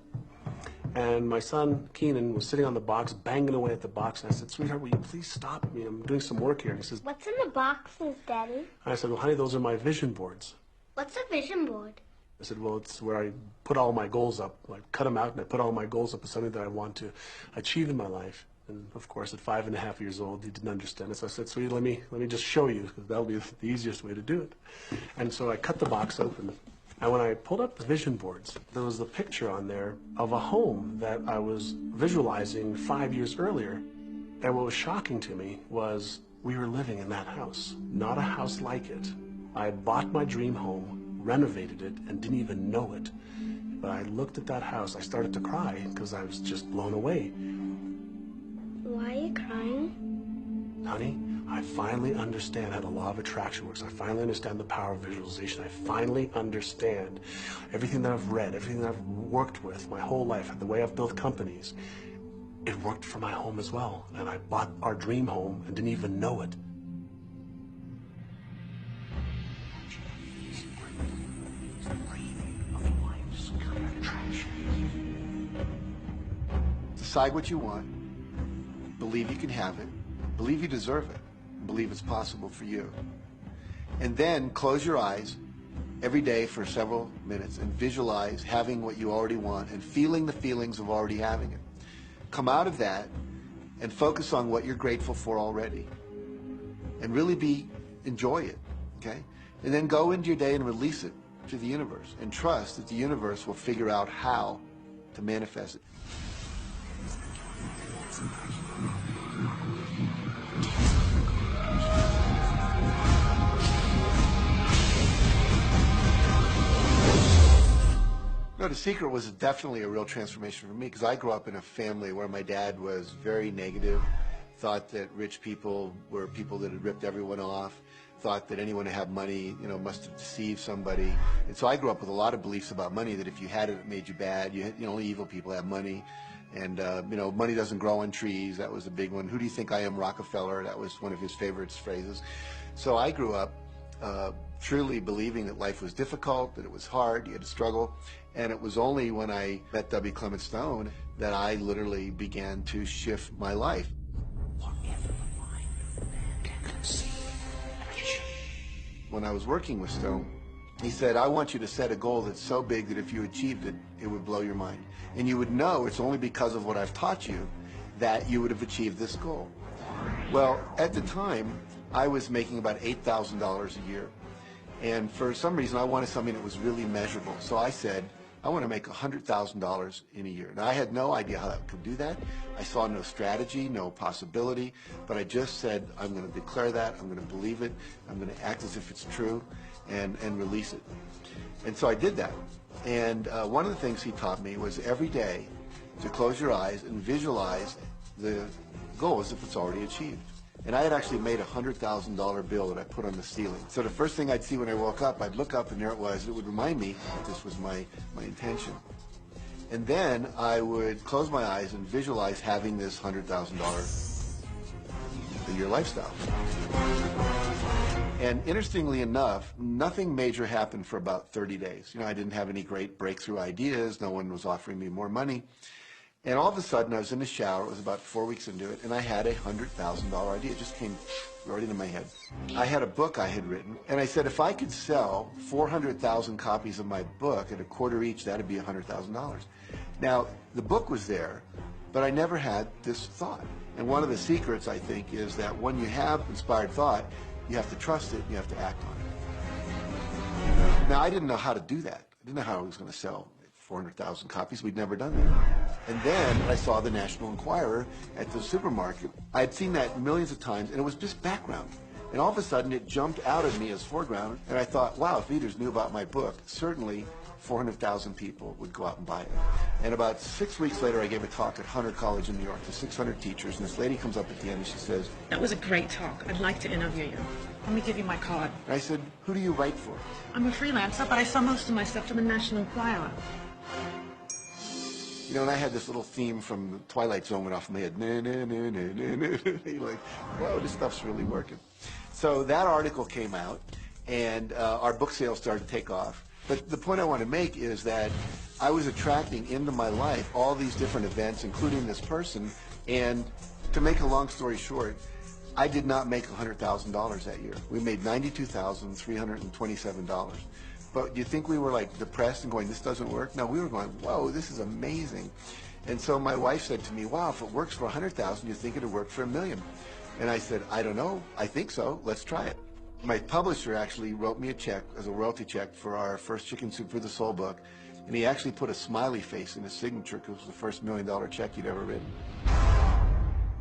And my son, Keenan, was sitting on the box, banging away at the box, and I said, sweetheart, will you please stop me? I'm doing some work here. And he says,
what's in the boxes, Daddy?
And I said, well, honey, those are my vision boards.
What's a vision board?
I said, well, it's where I put all my goals up. I cut them out and I put all my goals up as something that I want to achieve in my life. And of course, at 5.5 years old, he didn't understand it. So I said, sweetie, let me just show you, because that'll be the easiest way to do it. And so I cut the box open. And when I pulled up the vision boards, there was a picture on there of a home that I was visualizing 5 years earlier. And what was shocking to me was we were living in that house, not a house like it. I had bought my dream home, renovated it, and didn't even know it. But I looked at that house, I started to cry because I was just blown away.
Why are you crying?
Honey, I finally understand how the law of attraction works. I finally understand the power of visualization. I finally understand everything that I've read, everything that I've worked with my whole life, the way I've built companies. It worked for my home as well. And I bought our dream home and didn't even know it.
Decide what you want. Believe you can have it. Believe you deserve it. Believe it's possible for you. And then close your eyes every day for several minutes and visualize having what you already want and feeling the feelings of already having it. Come out of that and focus on what you're grateful for already. And really enjoy it, okay? And then go into your day and release it to the universe and trust that the universe will figure out how to manifest it. No, The Secret was definitely a real transformation for me because I grew up in a family where my dad was very negative, thought that rich people were people that had ripped everyone off, thought that anyone who had money, must have deceived somebody. And so I grew up with a lot of beliefs about money, that if you had it, it made you bad. Only evil people have money. And, money doesn't grow on trees. That was a big one. Who do you think I am, Rockefeller? That was one of his favorite phrases. So I grew up truly believing that life was difficult, that it was hard, you had to struggle. And it was only when I met W. Clement Stone that I literally began to shift my life. When I was working with Stone, he said, I want you to set a goal that's so big that if you achieved it, it would blow your mind. And you would know it's only because of what I've taught you that you would have achieved this goal. Well, at the time, I was making about $8,000 a year. And for some reason, I wanted something that was really measurable. So I said, I want to make $100,000 in a year. And I had no idea how I could do that. I saw no strategy, no possibility, but I just said, I'm going to declare that, I'm going to believe it, I'm going to act as if it's true, and release it. And so I did that. And one of the things he taught me was every day to close your eyes and visualize the goal as if it's already achieved. And I had actually made a $100,000 bill that I put on the ceiling. So the first thing I'd see when I woke up, I'd look up and there it was. It would remind me that this was my intention. And then I would close my eyes and visualize having this $100,000 a year lifestyle. And interestingly enough, nothing major happened for about 30 days. I didn't have any great breakthrough ideas. No one was offering me more money. And all of a sudden, I was in the shower. It was about 4 weeks into it, and I had a $100,000 idea. It just came right into my head. I had a book I had written, and I said, if I could sell 400,000 copies of my book at a quarter each, that'd be $100,000. Now, the book was there, but I never had this thought. And one of the secrets, I think, is that when you have inspired thought, you have to trust it, and you have to act on it. Now, I didn't know how to do that. I didn't know how I was going to sell 400,000 copies. We'd never done that. And then I saw the National Enquirer at the supermarket. I had seen that millions of times, and it was just background. And all of a sudden, it jumped out at me as foreground, and I thought, wow, if readers knew about my book, certainly 400,000 people would go out and buy it. And about 6 weeks later, I gave a talk at Hunter College in New York to 600 teachers, and this lady comes up at the end and she says,
that was a great talk. I'd like to interview you. Let me give you my card.
And I said, who do you write for?
I'm a freelancer, but I sell most of my stuff to the National Enquirer.
And I had this little theme from the Twilight Zone went off in my head. You're like, whoa, this stuff's really working. So that article came out, and our book sales started to take off. But the point I want to make is that I was attracting into my life all these different events, including this person. And to make a long story short, I did not make $100,000 that year. We made $92,327. But do you think we were like depressed and going, this doesn't work? No, we were going, whoa, this is amazing. And so my wife said to me, wow, if it works for 100,000, you think it'd work for $1 million? And I said, I don't know. I think so. Let's try it. My publisher actually wrote me a check as a royalty check for our first Chicken Soup for the Soul book. And he actually put a smiley face in his signature because it was the first $1 million check he'd ever written.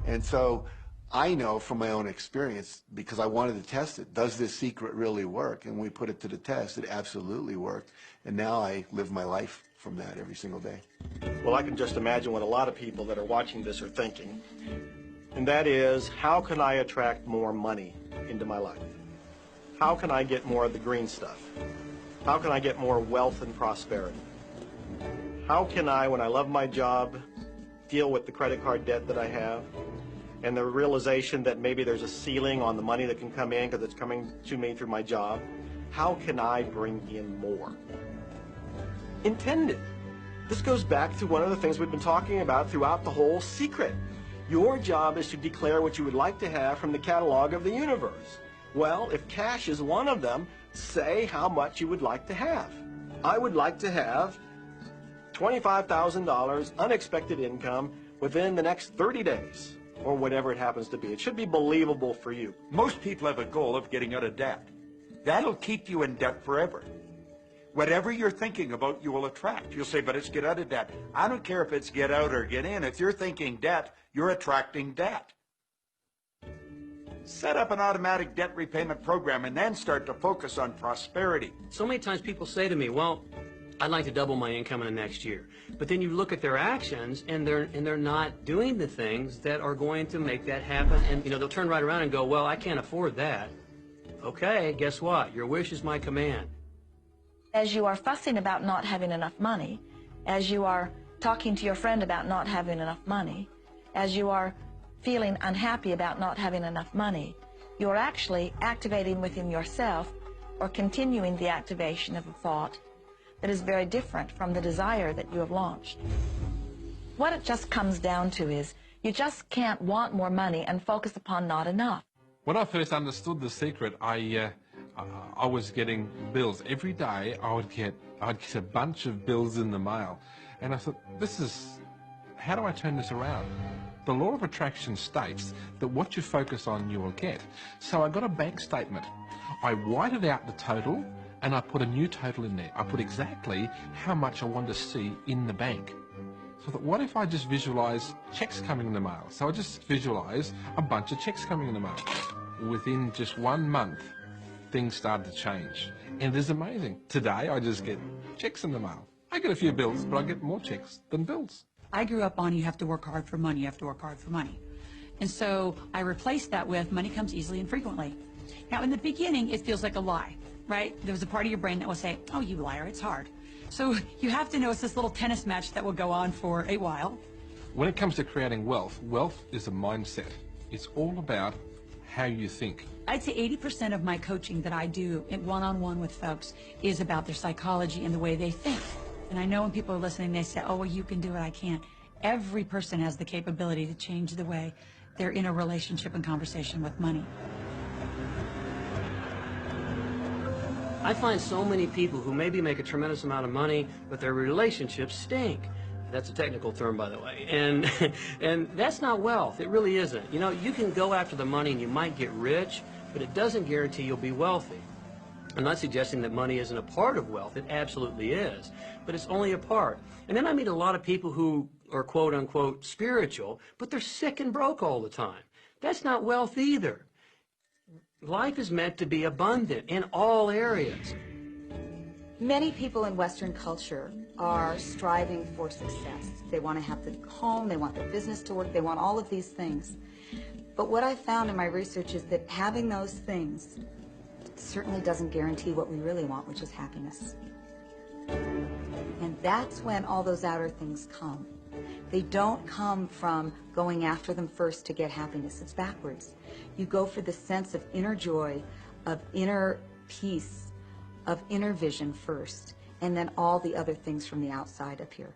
And so I know from my own experience, because I wanted to test it, does this secret really work? And when we put it to the test, it absolutely worked. And now I live my life from that every single day.
Well, I can just imagine what a lot of people that are watching this are thinking. And that is, how can I attract more money into my life? How can I get more of the green stuff? How can I get more wealth and prosperity? How can I, when I love my job, deal with the credit card debt that I have? And the realization that maybe there's a ceiling on the money that can come in because it's coming to me through my job. How can I bring in more? Intended. This goes back to one of the things we've been talking about throughout the whole secret. Your job is to declare what you would like to have from the catalog of the universe. Well, if cash is one of them, say how much you would like to have. I would like to have $25,000 unexpected income within the next 30 days. or whatever it happens to be. It should be believable for you.
Most people have a goal of getting out of debt. That'll keep you in debt forever. Whatever you're thinking about, you will attract. You'll say, but it's get out of debt. I don't care if it's get out or get in. If you're thinking debt, you're attracting debt. Set up an automatic debt repayment program and then start to focus on prosperity.
So many times people say to me, well, I'd like to double my income in the next year. But then you look at their actions and they're not doing the things that are going to make that happen. And they'll turn right around and go, well, I can't afford that. Okay, guess what? Your wish is my command.
As you are fussing about not having enough money, as you are talking to your friend about not having enough money, as you are feeling unhappy about not having enough money, you're actually activating within yourself or continuing the activation of a thought that is very different from the desire that you have launched. What it just comes down to is you just can't want more money and focus upon not enough.
When I first understood the secret, I was getting bills. Every day I'd get a bunch of bills in the mail. And I thought, how do I turn this around? The law of attraction states that what you focus on, you will get. So I got a bank statement. I whited out the total and I put a new total in there. I put exactly how much I wanted to see in the bank. So I thought, what if I just visualize checks coming in the mail? So I just visualize a bunch of checks coming in the mail. Within just 1 month, things started to change. And it is amazing. Today, I just get checks in the mail. I get a few bills, but I get more checks than bills.
I grew up on you have to work hard for money, you have to work hard for money. And so I replaced that with money comes easily and frequently. Now, in the beginning, it feels like a lie, right? There was a part of your brain that will say, oh, you liar, it's hard. So you have to know it's this little tennis match that will go on for a while.
When it comes to creating wealth, wealth is a mindset. It's all about how you think.
I'd say 80% of my coaching that I do one-on-one with folks is about their psychology and the way they think. And I know when people are listening, they say, oh, well, you can do it, I can't. Every person has the capability to change the way they're in a relationship and conversation with money.
I find so many people who maybe make a tremendous amount of money, but their relationships stink. That's a technical term, by the way. And that's not wealth. It really isn't. You can go after the money and you might get rich, but it doesn't guarantee you'll be wealthy. I'm not suggesting that money isn't a part of wealth. It absolutely is. But it's only a part. And then I meet a lot of people who are quote-unquote spiritual, but they're sick and broke all the time. That's not wealth either. Life is meant to be abundant in all areas.
Many people in Western culture are striving for success. They want to have the home, they want their business to work, they want all of these things. But what I found in my research is that having those things certainly doesn't guarantee what we really want, which is happiness. And that's when all those outer things come. They don't come from going after them first to get happiness. It's backwards. You go for the sense of inner joy, of inner peace, of inner vision first, and then all the other things from the outside appear.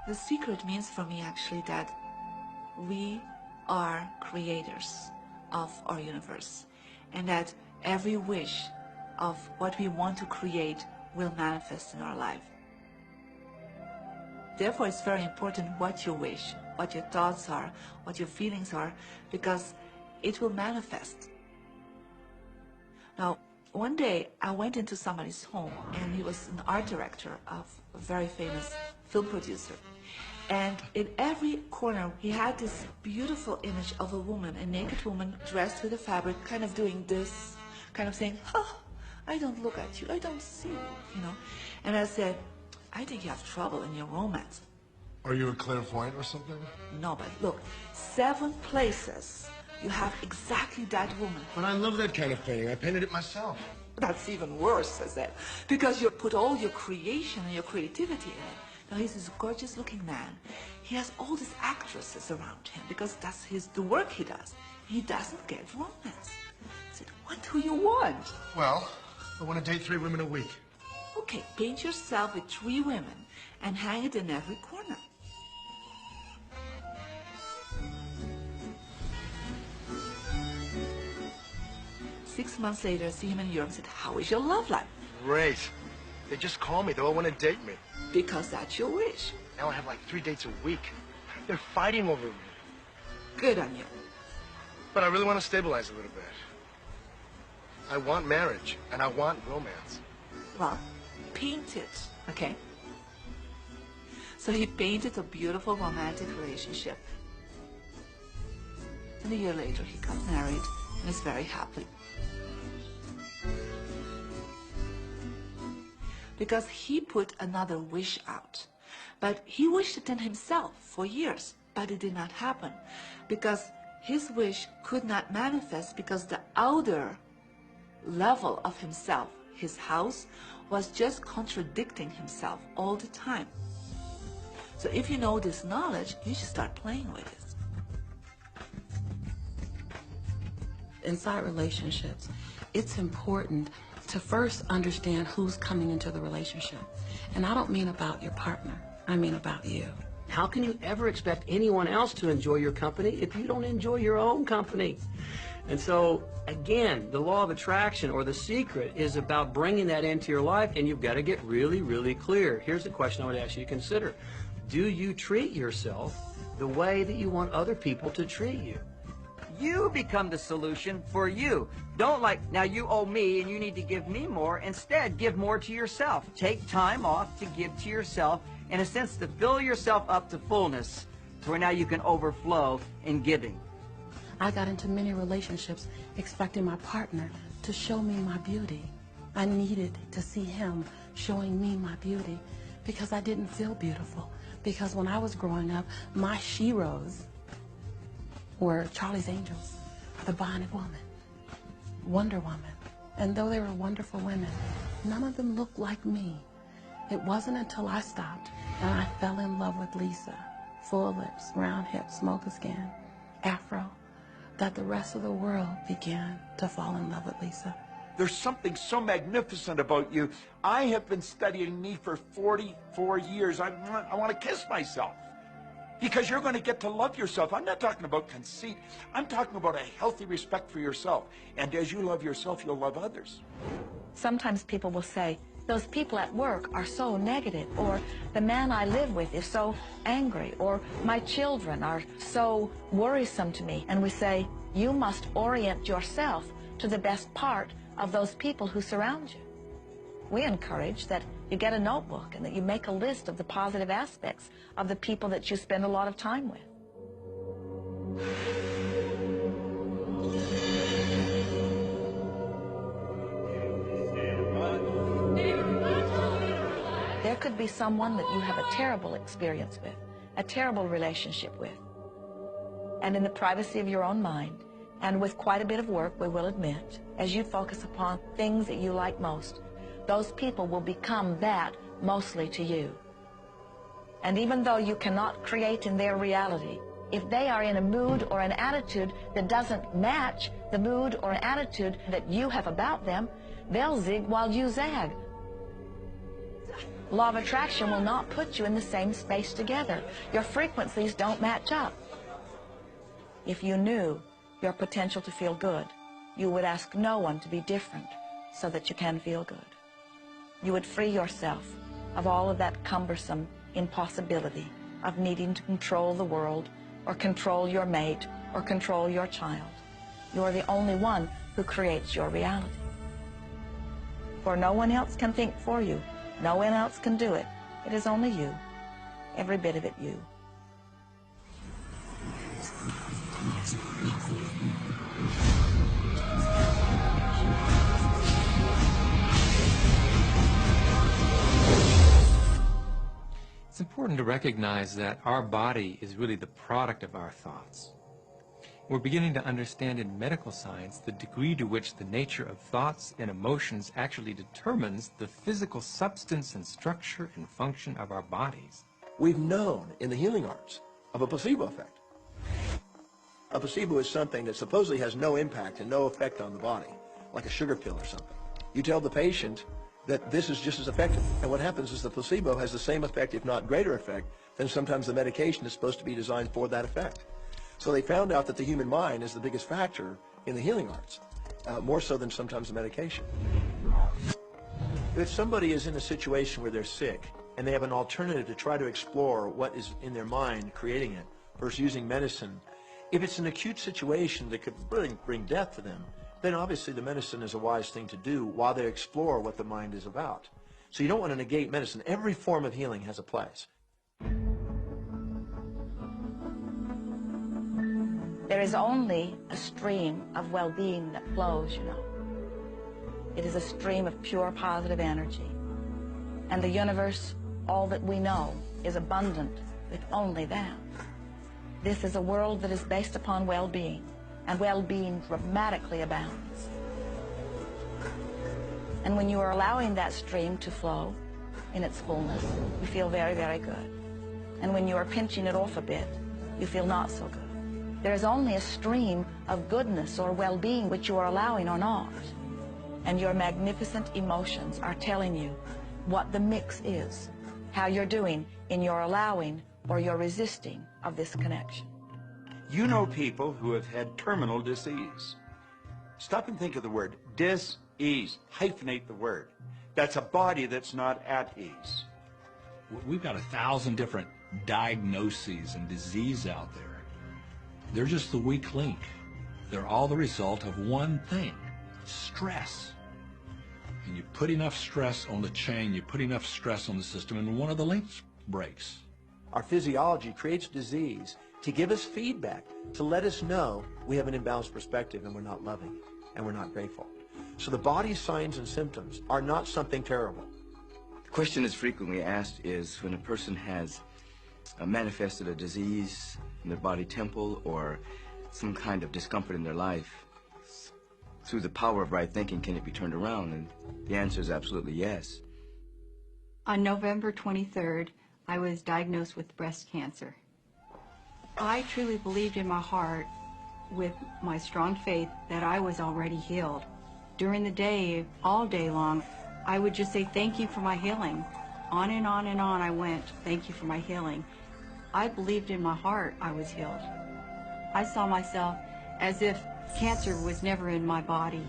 The secret means for me actually that we are creators of our universe, and that every wish of what we want to create will manifest in our life. Therefore, it's very important what you wish, what your thoughts are, what your feelings are, because it will manifest. Now, one day I went into somebody's home, and he was an art director of a very famous film producer. And in every corner, he had this beautiful image of a woman, a naked woman dressed with a fabric, kind of doing this, kind of saying, oh, I don't look at you, I don't see you, And I said, I think you have trouble in your romance.
Are you a clairvoyant or something?
No, but look, 7 places you have exactly that woman.
But I love that kind of painting. I painted it myself.
That's even worse, I said, because you put all your creation and your creativity in it. Now, he's this gorgeous-looking man. He has all these actresses around him because that's the work he does. He doesn't get romance. I said, what do you want?
Well, I want to date 3 women a week.
Okay, paint yourself with 3 women and hang it in every corner. 6 months later, I see him in Europe and said, how is your love life?
Great. They just call me. They all want to date me.
Because that's your wish.
Now I have like 3 dates a week. They're fighting over me.
Good on you.
But I really want to stabilize a little bit. I want marriage, and I want romance.
Well, paint it, okay? So he painted a beautiful romantic relationship. And a year later, he got married and is very happy. Because he put another wish out. But he wished it in himself for years, but it did not happen. Because his wish could not manifest because the outer level of himself, his house, was just contradicting himself all the time. So if you know this knowledge, you should start playing with it.
Inside relationships, it's important to first understand who's coming into the relationship. And I don't mean about your partner, I mean about you.
How can you ever expect anyone else to enjoy your company if you don't enjoy your own company? And so, again, the law of attraction, or the secret, is about bringing that into your life, and you've got to get really, really clear. Here's the question I would ask you to consider. Do you treat yourself the way that you want other people to treat you?
You become the solution for you. Don't like, now you owe me and you need to give me more. Instead, give more to yourself. Take time off to give to yourself, in a sense, to fill yourself up to fullness, to where now you can overflow in giving.
I got into many relationships expecting my partner to show me my beauty. I needed to see him showing me my beauty because I didn't feel beautiful. Because when I was growing up, my sheroes were Charlie's Angels, the Bionic Woman, Wonder Woman. And though they were wonderful women, none of them looked like me. It wasn't until I stopped and I fell in love with Lisa, full lips, round hips, smoker skin, afro, that the rest of the world began to fall in love with Lisa.
There's something so magnificent about you. I have been studying me for 44 years. I want to kiss myself. Because you're going to get to love yourself. I'm not talking about conceit. I'm talking about a healthy respect for yourself. And as you love yourself, you'll love others.
Sometimes people will say, those people at work are so negative, or the man I live with is so angry, or my children are so worrisome to me. And we say, you must orient yourself to the best part of those people who surround you. We encourage that you get a notebook and that you make a list of the positive aspects of the people that you spend a lot of time with. There could be someone that you have a terrible experience with, a terrible relationship with. And in the privacy of your own mind, and with quite a bit of work, we will admit, as you focus upon things that you like most, those people will become that mostly to you. And even though you cannot create in their reality, if they are in a mood or an attitude that doesn't match the mood or an attitude that you have about them, they'll zig while you zag. Law of attraction will not put you in the same space together. Your frequencies don't match up. If you knew your potential to feel good, you would ask no one to be different so that you can feel good. You would free yourself of all of that cumbersome impossibility of needing to control the world, or control your mate, or control your child. You are the only one who creates your reality. For no one else can think for you. No one else can do it. It is only you. Every bit of it you.
It's important to recognize that our body is really the product of our thoughts. We're beginning to understand in medical science the degree to which the nature of thoughts and emotions actually determines the physical substance and structure and function of our bodies.
We've known in the healing arts of a placebo effect. A placebo is something that supposedly has no impact and no effect on the body, like a sugar pill or something. You tell the patient that this is just as effective, and what happens is the placebo has the same effect, if not greater effect, than sometimes the medication is supposed to be designed for that effect. So they found out that the human mind is the biggest factor in the healing arts. more so than sometimes the medication. If somebody is in a situation where they're sick and they have an alternative to try to explore what is in their mind creating it versus using medicine, if it's an acute situation that could bring death to them, then obviously the medicine is a wise thing to do while they explore what the mind is about. So you don't want to negate medicine. Every form of healing has a place.
There is only a stream of well-being that flows, you know. It is a stream of pure positive energy. And the universe, all that we know, is abundant with only that. This is a world that is based upon well-being, and well-being dramatically abounds. And when you are allowing that stream to flow in its fullness, you feel very, very good. And when you are pinching it off a bit, you feel not so good. There is only a stream of goodness or well-being which you are allowing or not. And your magnificent emotions are telling you what the mix is, how you're doing in your allowing or your resisting of this connection.
You know people who have had terminal disease. Stop and think of the word dis-ease. Hyphenate the word. That's a body that's not at ease.
We've got 1,000 different diagnoses and disease out there. They're just the weak link. They're all the result of one thing: stress. And you put enough stress on the chain, you put enough stress on the system, and one of the links breaks.
Our physiology creates disease to give us feedback, to let us know we have an imbalanced perspective and we're not loving and we're not grateful. So the body's signs and symptoms are not something terrible.
The question that's frequently asked is when a person has manifested a disease in their body temple or some kind of discomfort in their life, through the power of right thinking, can it be turned around? And the answer is absolutely yes.
On November 23rd, I was diagnosed with breast cancer. I truly believed in my heart, with my strong faith, that I was already healed. During the day, all day long, I would just say, thank you for my healing. On and on and on I went, thank you for my healing. I believed in my heart I was healed. I saw myself as if cancer was never in my body.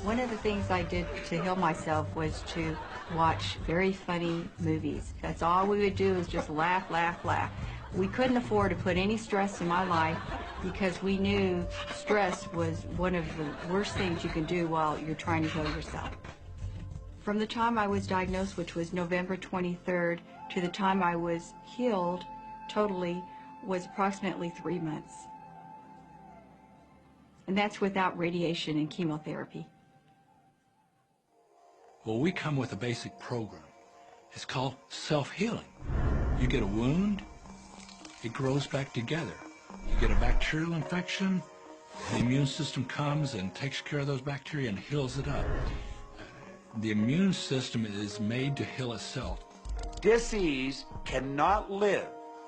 One of the things I did to heal myself was to watch very funny movies. That's all we would do, is just laugh, laugh, laugh. We couldn't afford to put any stress in my life because we knew stress was one of the worst things you can do while you're trying to heal yourself. From the time I was diagnosed, which was November 23rd, to the time I was healed totally was approximately 3 months. And that's without radiation and chemotherapy.
Well, we come with a basic program. It's called self-healing. You get a wound, it grows back together. You get a bacterial infection, the immune system comes and takes care of those bacteria and heals it up. The immune system is made to heal itself.
Dis-ease cannot live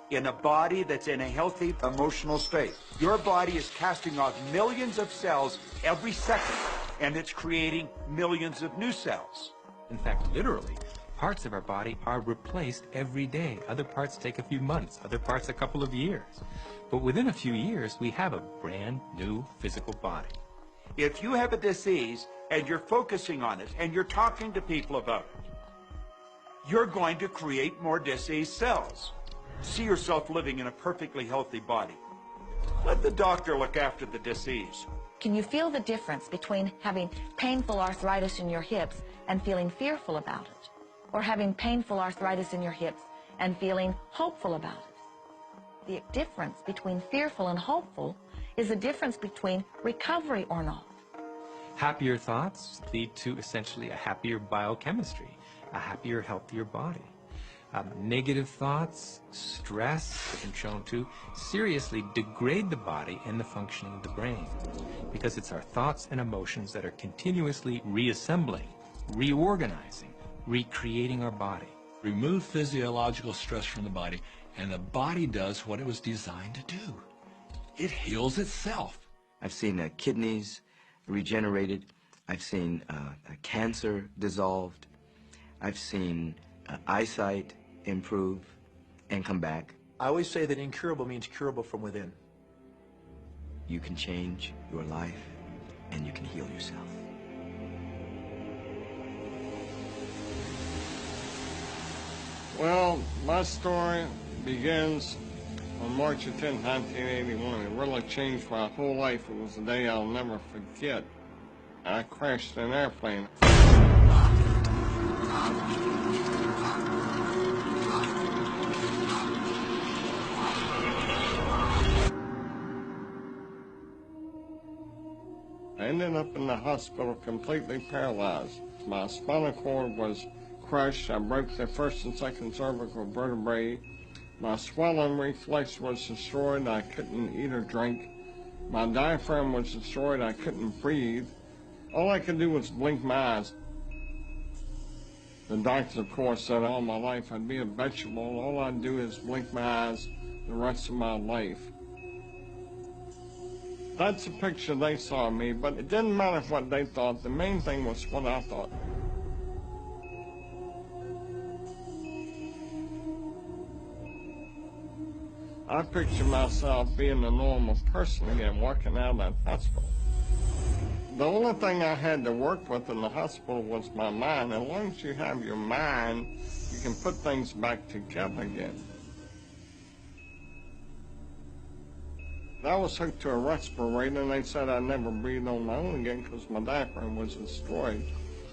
in a body that's in a healthy emotional state. Your body is casting off millions of cells every second, and it's creating millions of new cells.
In fact, literally, parts of our body are replaced every day. Other parts take a few months, other parts a couple of years. But within a few years, we have a brand new physical body.
If you have a disease and you're focusing on it and you're talking to people about it, you're going to create more diseased cells. See yourself living in a perfectly healthy body. Let the doctor look after the disease.
Can you feel the difference between having painful arthritis in your hips and feeling fearful about it, or having painful arthritis in your hips and feeling hopeful about it? The difference between fearful and hopeful is the difference between recovery or not.
Happier thoughts lead to essentially a happier biochemistry, a happier, healthier body. Negative thoughts, stress, have been shown to seriously degrade the body and the functioning of the brain, because it's our thoughts and emotions that are continuously reassembling, reorganizing, recreating our body.
Remove physiological stress from the body, and the body does what it was designed to do. It heals itself.
I've seen kidneys regenerated. I've seen cancer dissolved. I've seen eyesight improve and come back.
I always say that incurable means curable from within.
You can change your life and you can heal yourself.
Well, my story begins on March 10, 1981. It really changed my whole life. It was a day I'll never forget. I crashed an airplane. I ended up in the hospital completely paralyzed. My spinal cord was crushed. I broke the first and second cervical vertebrae. My swallowing reflex was destroyed. I couldn't eat or drink. My diaphragm was destroyed. I couldn't breathe. All I could do was blink my eyes. The doctors, of course, said all my life I'd be a vegetable. All I'd do is blink my eyes the rest of my life. That's the picture they saw of me, but it didn't matter what they thought. The main thing was what I thought. I picture myself being a normal person again, walking out of that hospital. The only thing I had to work with in the hospital was my mind. As long as you have your mind, you can put things back together again. I was hooked to a respirator, and they said I'd never breathe on my own again because my diaphragm was destroyed.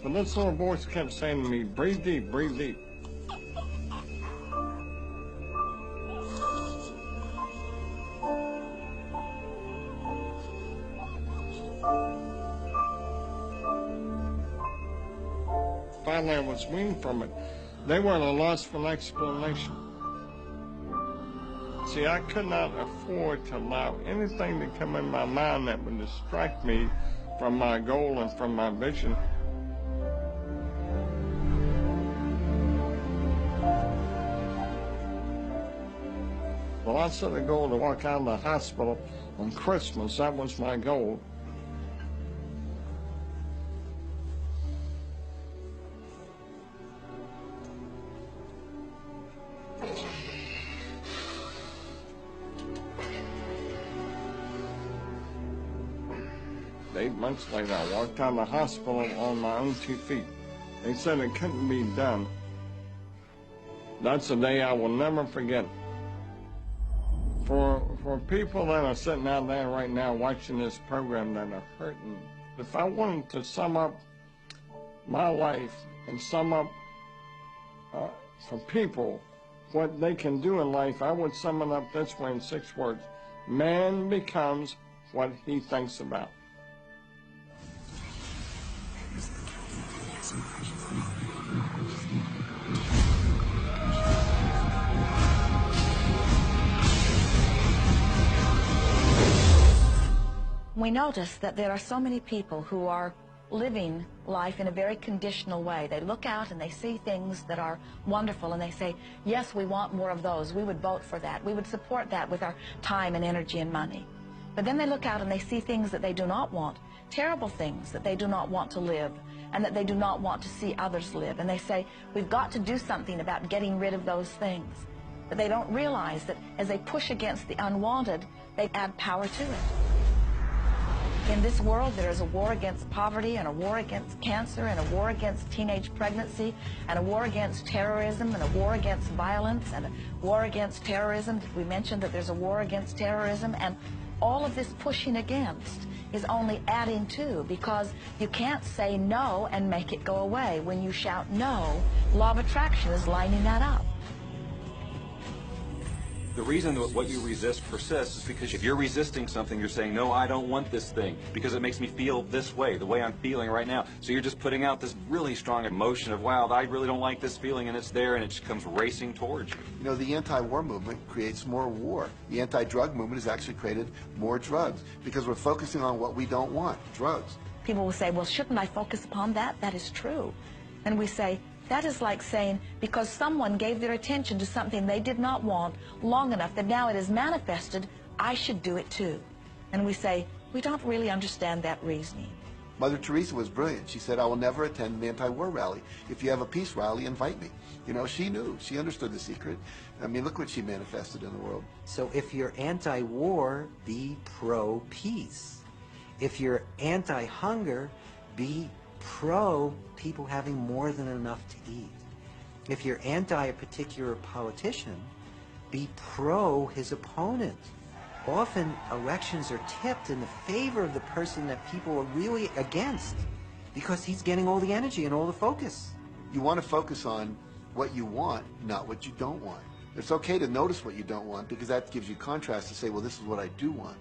But this little voice kept saying to me, breathe deep, breathe deep. Finally, I was weaned from it. They were at a loss for an explanation. See, I could not afford to allow anything to come in my mind that would distract me from my goal and from my vision. Well, I set a goal to walk out of the hospital on Christmas. That was my goal. Eight months later, I walked out of the hospital on my own 2 feet. They said it couldn't be done. That's a day I will never forget. For people that are sitting out there right now watching this program that are hurting, if I wanted to sum up my life and sum up for people what they can do in life, I would sum it up this way in 6 words. Man becomes what he thinks about.
We notice that there are so many people who are living life in a very conditional way. They look out and they see things that are wonderful and they say, yes, we want more of those. We would vote for that. We would support that with our time and energy and money. But then they look out and they see things that they do not want, terrible things that they do not want to live and that they do not want to see others live. And they say, we've got to do something about getting rid of those things. But they don't realize that as they push against the unwanted, they add power to it. In this world, there is a war against poverty and a war against cancer and a war against teenage pregnancy and a war against terrorism and a war against violence and a war against terrorism. We mentioned that there's a war against terrorism, and all of this pushing against is only adding to, because you can't say no and make it go away. When you shout no, law of attraction is lining that up.
The reason that what you resist persists is because if you're resisting something, you're saying, no, I don't want this thing because it makes me feel this way, the way I'm feeling right now. So you're just putting out this really strong emotion of, wow, I really don't like this feeling, and it's there, and it just comes racing towards you.
You know, the anti-war movement creates more war. The anti-drug movement has actually created more drugs because we're focusing on what we don't want, drugs.
People will say, well, shouldn't I focus upon that? That is true. And we say, that is like saying, because someone gave their attention to something they did not want long enough that now it is manifested, I should do it too. And we say, we don't really understand that reasoning.
Mother Teresa was brilliant. She said, I will never attend an anti-war rally. If you have a peace rally, invite me. You know, she knew. She understood the secret. I mean, look what she manifested in the world.
So if you're anti-war, be pro-peace.
If you're anti-hunger, be pro people having more than enough to eat. If you're anti a particular politician, be pro his opponent. Often elections are tipped in the favor of the person that people are really against because he's getting all the energy and all the focus.
You want to focus on what you want, not what you don't want. It's okay to notice what you don't want because that gives you contrast to say, well, this is what I do want.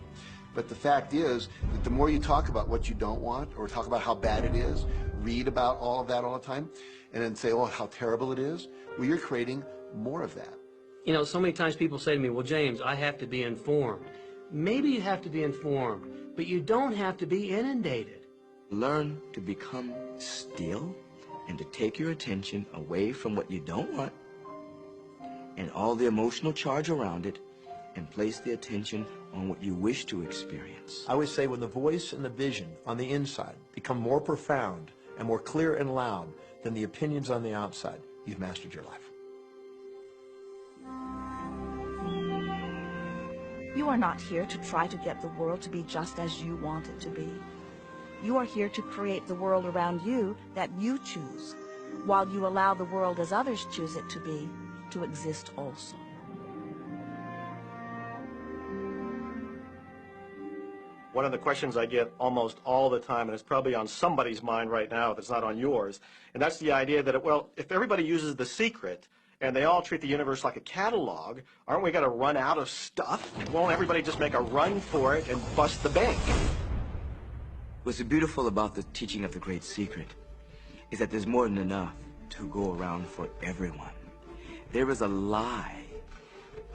But the fact is that the more you talk about what you don't want or talk about how bad it is, read about all of that all the time, and then say, oh, how terrible it is, well, you're creating more of that.
You know, so many times people say to me, well, James, I have to be informed. Maybe you have to be informed, but you don't have to be inundated.
Learn to become still and to take your attention away from what you don't want and all the emotional charge around it and place the attention on what you wish to experience.
I would say when the voice and the vision on the inside become more profound and more clear and loud than the opinions on the outside, you've mastered your life.
You are not here to try to get the world to be just as you want it to be. You are here to create the world around you that you choose, while you allow the world as others choose it to be, to exist also.
One of the questions I get almost all the time, and it's probably on somebody's mind right now if it's not on yours, and that's the idea that, well, if everybody uses The Secret and they all treat the universe like a catalog, aren't we going to run out of stuff? Won't everybody just make a run for it and bust the bank?
What's beautiful about the teaching of the Great Secret is that there's more than enough to go around for everyone. There is a lie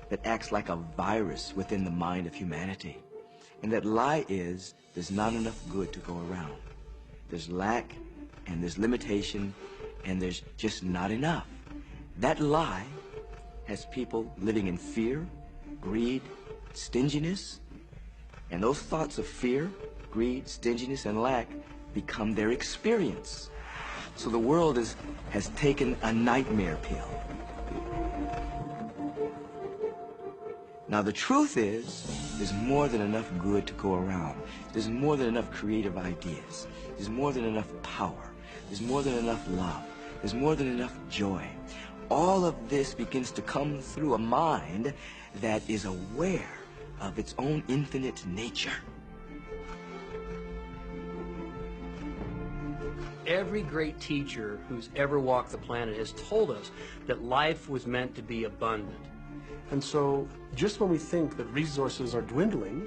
that acts like a virus within the mind of humanity. And that lie is there's not enough good to go around. There's lack, and there's limitation, and there's just not enough. That lie has people living in fear, greed, stinginess, and those thoughts of fear, greed, stinginess, and lack become their experience. So the world has taken a nightmare pill. Now the truth is, there's more than enough good to go around. There's more than enough creative ideas. There's more than enough power. There's more than enough love. There's more than enough joy. All of this begins to come through a mind that is aware of its own infinite nature.
Every great teacher who's ever walked the planet has told us that life was meant to be abundant.
And so just when we think that resources are dwindling,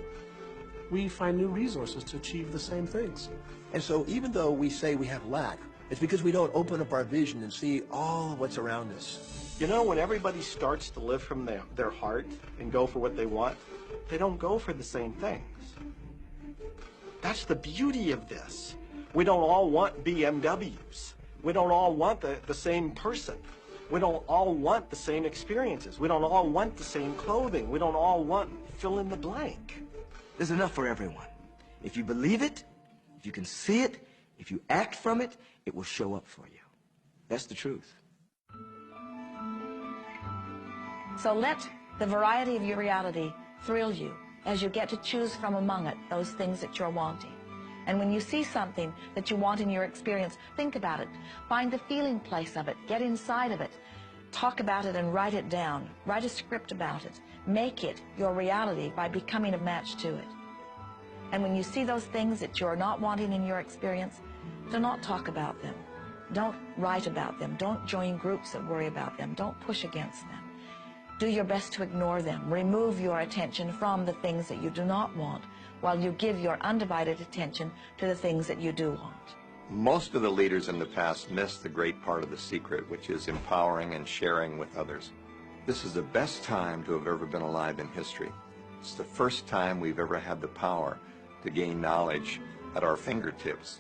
we find new resources to achieve the same things.
And so even though we say we have lack, it's because we don't open up our vision and see all of what's around us.
You know, when everybody starts to live from their heart and go for what they want, they don't go for the same things. That's the beauty of this. We don't all want BMWs. We don't all want the same person. We don't all want the same experiences. We don't all want the same clothing. We don't all want fill in the blank.
There's enough for everyone. If you believe it, if you can see it, if you act from it, it will show up for you. That's the truth.
So let the variety of your reality thrill you as you get to choose from among it those things that you're wanting. And when you see something that you want in your experience, think about it. Find the feeling place of it. Get inside of it. Talk about it and write it down. Write a script about it. Make it your reality by becoming a match to it. And when you see those things that you're not wanting in your experience, do not talk about them. Don't write about them. Don't join groups that worry about them. Don't push against them. Do your best to ignore them. Remove your attention from the things that you do not want, while you give your undivided attention to the things that you do want.
Most of the leaders in the past missed the great part of the secret, which is empowering and sharing with others. This is the best time to have ever been alive in history. It's the first time we've ever had the power to gain knowledge at our fingertips.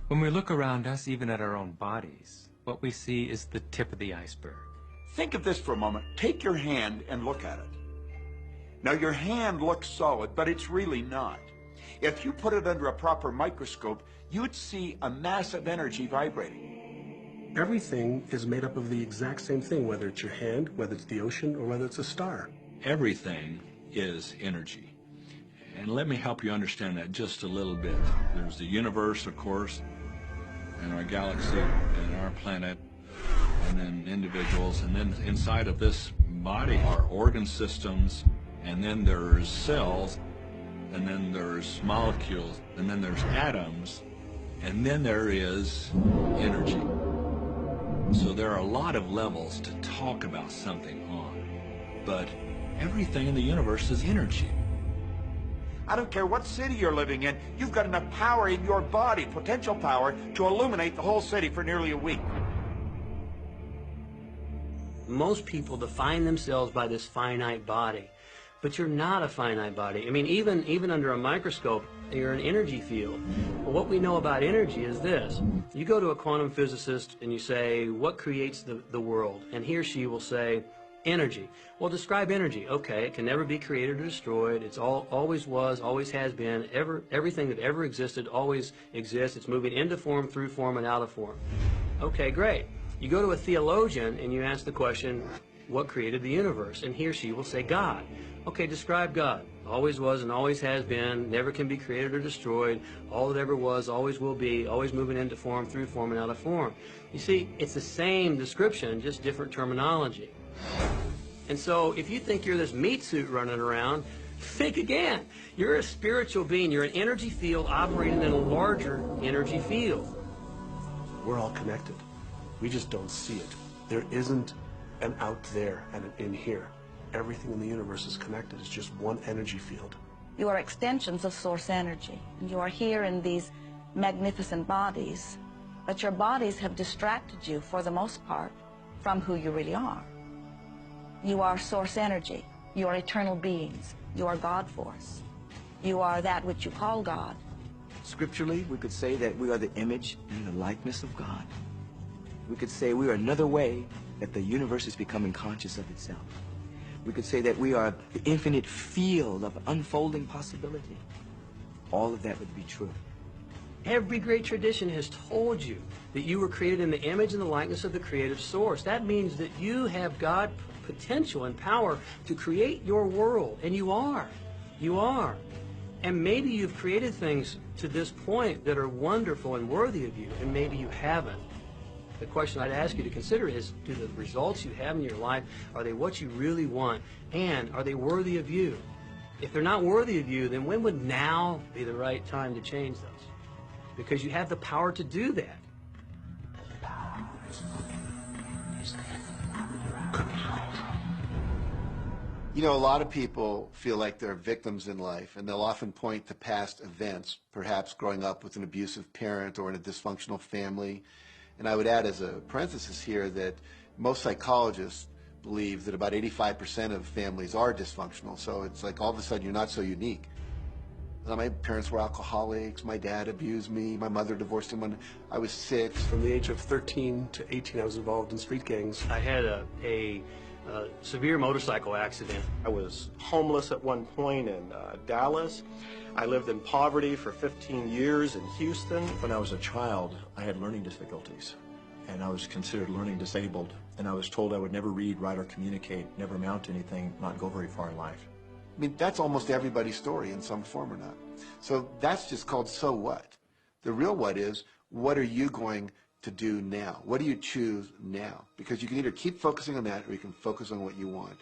When we look around us, even at our own bodies, what we see is the tip of the iceberg.
Think of this for a moment. Take your hand and look at it. Now, your hand looks solid, but it's really not. If you put it under a proper microscope, you'd see a mass of energy vibrating.
Everything is made up of the exact same thing, whether it's your hand, whether it's the ocean, or whether it's a star.
Everything is energy. And let me help you understand that just a little bit. There's the universe, of course, and our galaxy, and our planet, and then individuals, and then inside of this body are organ systems, and then there's cells, and then there's molecules, and then there's atoms, and then there is energy. So there are a lot of levels to talk about something on, but everything in the universe is energy.
I don't care what city you're living in, you've got enough power in your body, potential power, to illuminate the whole city for nearly a week.
Most people define themselves by this finite body, but you're not a finite body. I mean, even under a microscope, you're an energy field. Well, what we know about energy is this. You go to a quantum physicist and you say, what creates the world? And he or she will say, energy. Well, describe energy. Okay, it can never be created or destroyed. It's always was, always has been. Everything that ever existed always exists. It's moving into form, through form, and out of form. Okay, great. You go to a theologian and you ask the question, what created the universe? And he or she will say, God. Okay, describe God. Always was and always has been, never can be created or destroyed, all that ever was, always will be, always moving into form, through form, and out of form. You see, it's the same description, just different terminology. And so if you think you're this meat suit running around, think again. You're a spiritual being. You're an energy field operating in a larger energy field.
We're all connected. We just don't see it. There isn't an out there and an in here. Everything in the universe is connected. It's just one energy field.
You are extensions of source energy. And you are here in these magnificent bodies, but your bodies have distracted you, for the most part, from who you really are. You are source energy. You are eternal beings. You are God force. You are that which you call God.
Scripturally, we could say that we are the image and the likeness of God. We could say we are another way that the universe is becoming conscious of itself. We could say that we are the infinite field of unfolding possibility. All of that would be true.
Every great tradition has told you that you were created in the image and the likeness of the creative source. That means that you have God potential and power to create your world, and you are. You are. And maybe you've created things to this point that are wonderful and worthy of you, and maybe you haven't. The question I'd ask you to consider is, do the results you have in your life, are they what you really want? And are they worthy of you? If they're not worthy of you, then when would now be the right time to change those? Because you have the power to do that.
You know, a lot of people feel like they're victims in life, and they'll often point to past events, perhaps growing up with an abusive parent or in a dysfunctional family. And I would add as a parenthesis here that most psychologists believe that about 85% of families are dysfunctional. So it's like all of a sudden you're not so unique. My parents were alcoholics, my dad abused me, my mother divorced him when I was 6.
From the age of 13 to 18, I was involved in street gangs.
I had a severe motorcycle accident. I was homeless at one point in Dallas. I lived in poverty for 15 years in Houston.
When I was a child, I had learning difficulties, and I was considered learning disabled, and I was told I would never read, write, or communicate, never amount to anything, not go very far in life.
I mean, that's almost everybody's story in some form or not. So that's just called so what. The real what is, what are you going to do now? What do you choose now? Because you can either keep focusing on that or you can focus on what you want.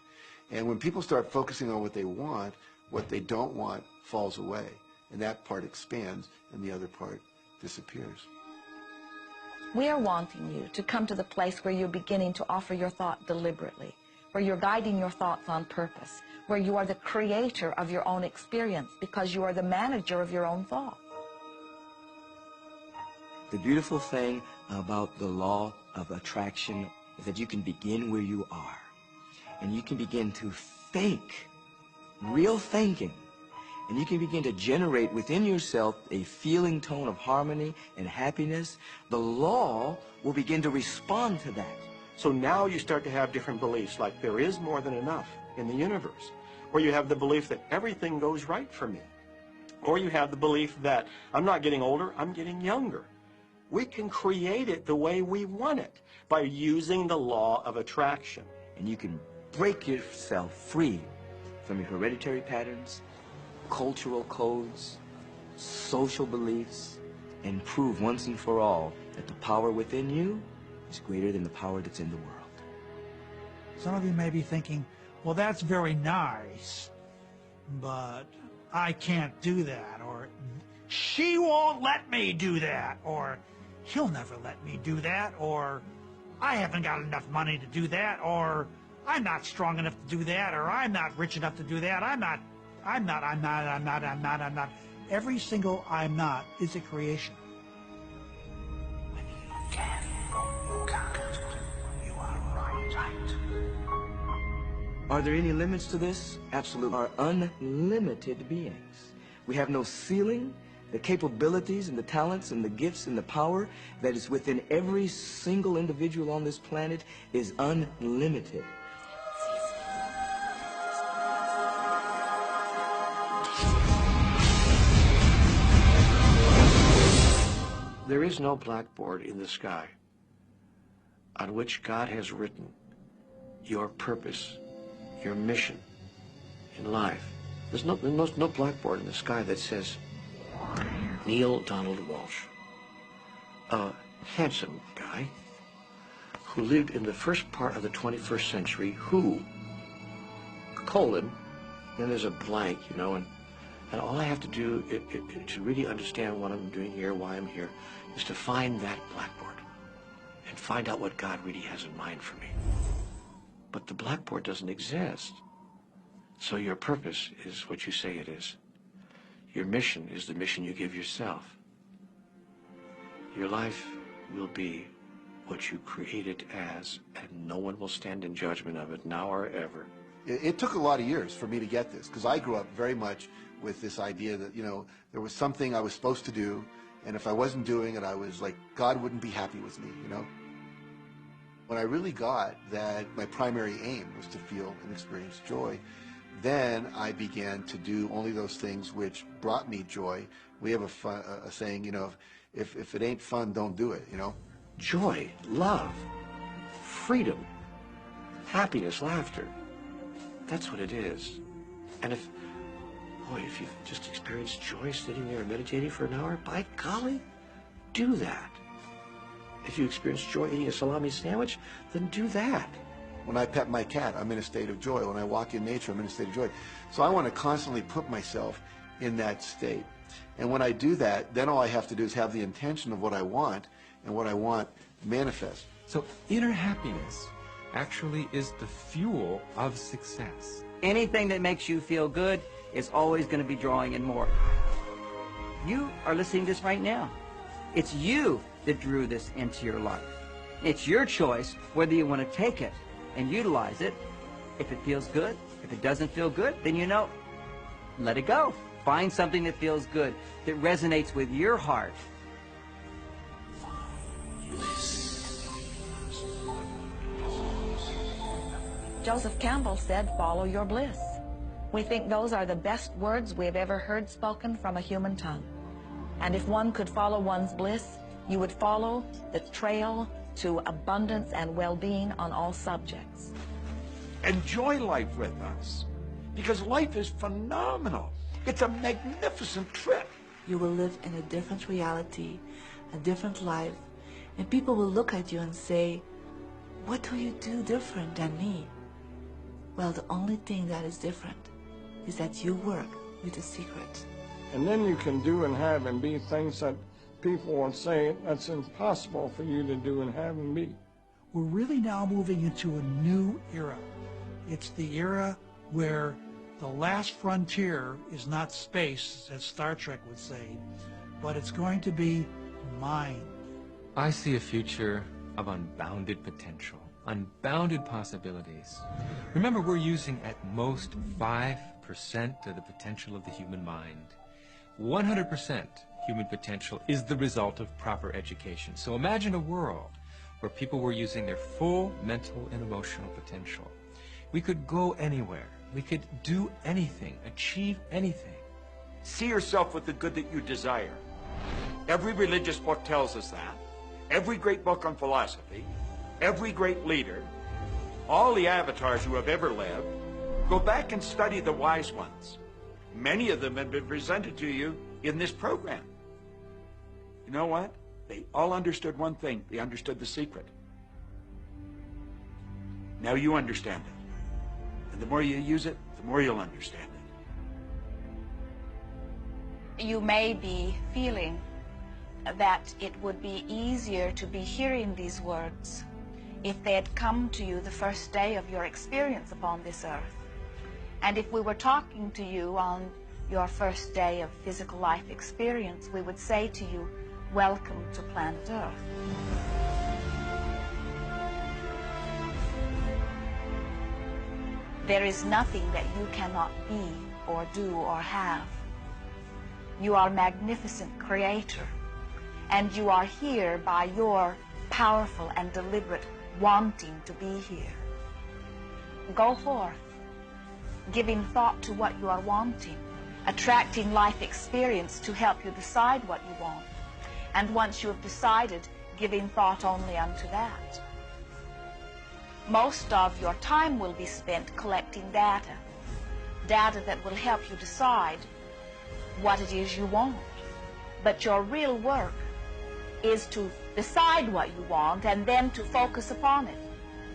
And when people start focusing on what they want, what they don't want falls away. And that part expands and the other part disappears.
We are wanting you to come to the place where you're beginning to offer your thought deliberately, where you're guiding your thoughts on purpose, where you are the creator of your own experience because you are the manager of your own thought.
The beautiful thing about the law of attraction is that you can begin where you are, and you can begin to think, real thinking, and you can begin to generate within yourself a feeling tone of harmony and happiness. The law will begin to respond to that.
So now you start to have different beliefs, like there is more than enough in the universe, or you have the belief that everything goes right for me. Or you have the belief that I'm not getting older, I'm getting younger. We can create it the way we want it by using the law of attraction.
And you can break yourself free from your hereditary patterns, cultural codes, social beliefs, and prove once and for all that the power within you is greater than the power that's in the world.
Some of you may be thinking, well, that's very nice, but I can't do that, or she won't let me do that, or he'll never let me do that, or I haven't got enough money to do that, or I'm not strong enough to do that, or I'm not rich enough to do that, I'm not. Every single I'm not is a creation. When you can, you are right.
Are there any limits to this? Absolutely. Are unlimited beings. We have no ceiling. The capabilities and the talents and the gifts and the power that is within every single individual on this planet is unlimited.
There is no blackboard in the sky on which God has written your purpose, your mission in life. There's no blackboard in the sky that says Neil Donald Walsch, a handsome guy who lived in the first part of the 21st century, who, colon, then there's a blank, you know, and all I have to do to really understand what I'm doing here, why I'm here, is to find that blackboard and find out what God really has in mind for me. But the blackboard doesn't exist. So your purpose is what you say it is. Your mission is the mission you give yourself. Your life will be what you create it as, and no one will stand in judgment of it, now or ever.
It took a lot of years for me to get this, because I grew up very much with this idea that, you know, there was something I was supposed to do, and if I wasn't doing it, I was like, God wouldn't be happy with me, you know? When I really got that my primary aim was to feel and experience joy, then I began to do only those things which brought me joy. We have a saying, you know, if it ain't fun, don't do it, you know?
Joy, love, freedom, happiness, laughter. That's what it is. And if you've just experienced joy sitting there and meditating for an hour, by golly, do that. If you experience joy eating a salami sandwich, then do that.
When I pet my cat, I'm in a state of joy. When I walk in nature, I'm in a state of joy. So I want to constantly put myself in that state. And when I do that, then all I have to do is have the intention of what I want, and what I want manifest.
So inner happiness actually is the fuel of success.
Anything that makes you feel good is always going to be drawing in more. You are listening to this right now. It's you that drew this into your life. It's your choice whether you want to take it and utilize it. If it feels good, if it doesn't feel good, then you know, let it go. Find something that feels good, that resonates with your heart.
Joseph Campbell said, follow your bliss. We think those are the best words we've ever heard spoken from a human tongue. And if one could follow one's bliss, you would follow the trail to abundance and well-being on all subjects.
Enjoy life with us, because life is phenomenal. It's a magnificent trip.
You will live in a different reality, a different life, and people will look at you and say, what do you do different than me? Well, the only thing that is different is that you work with the secret.
And then you can do and have and be things that people would say that's impossible for you to do and have and be.
We're really now moving into a new era. It's the era where the last frontier is not space, as Star Trek would say, but it's going to be mind.
I see a future of unbounded potential, unbounded possibilities. Remember, we're using at most 5% of the potential of the human mind. 100% human potential is the result of proper education. So imagine a world where people were using their full mental and emotional potential. We could go anywhere. We could do anything, achieve anything.
See yourself with the good that you desire. Every religious book tells us that. Every great book on philosophy, every great leader, all the avatars who have ever lived. Go back and study the wise ones. Many of them have been presented to you in this program. You know what? They all understood one thing. They understood the secret. Now you understand it. And the more you use it, the more you'll understand it.
You may be feeling that it would be easier to be hearing these words if they had come to you the first day of your experience upon this earth. And if we were talking to you on your first day of physical life experience, we would say to you, welcome to planet Earth. There is nothing that you cannot be or do or have. You are a magnificent creator, and you are here by your powerful and deliberate wanting to be here. Go forth, giving thought to what you are wanting, attracting life experience to help you decide what you want. And once you have decided, giving thought only unto that. Most of your time will be spent collecting data that will help you decide what it is you want. But your real work is to decide what you want and then to focus upon it.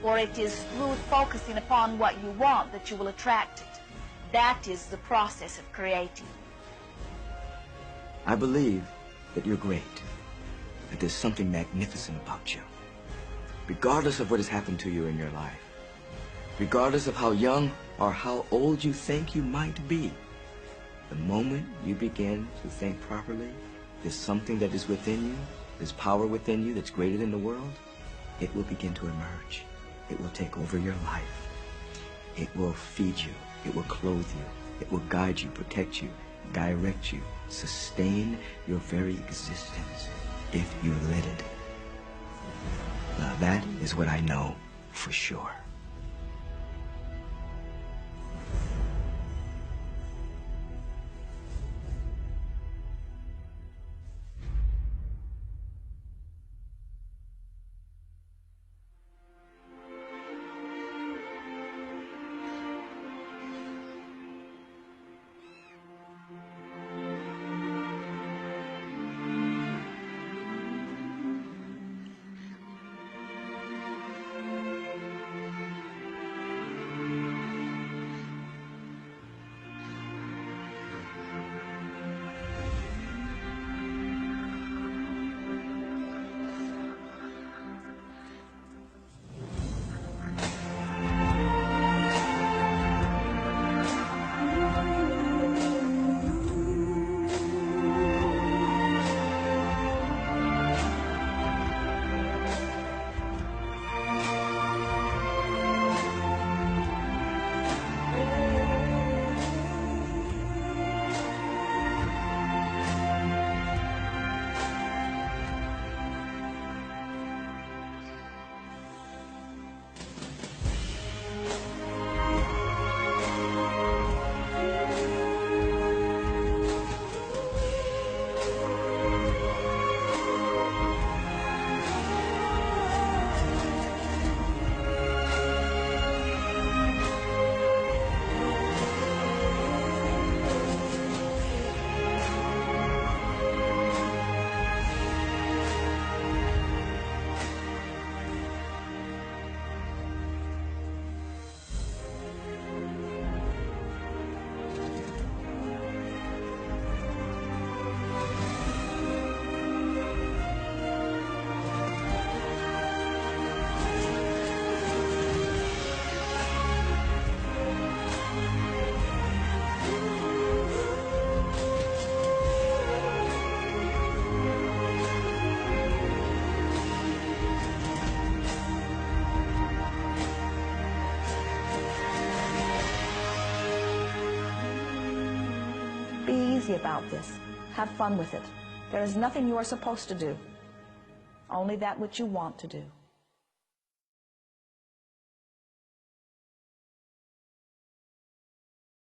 For it is through focusing upon what you want that you will attract it. That is the process of creating.
I believe that you're great, that there's something magnificent about you. Regardless of what has happened to you in your life, regardless of how young or how old you think you might be, the moment you begin to think properly, there's something that is within you, there's power within you that's greater than the world, it will begin to emerge. It will take over your life. It will feed you. It will clothe you. It will guide you, protect you, direct you, sustain your very existence if you let it. Now that is what I know for sure.
About this. Have fun with it. There is nothing you are supposed to do, only that which you want to do.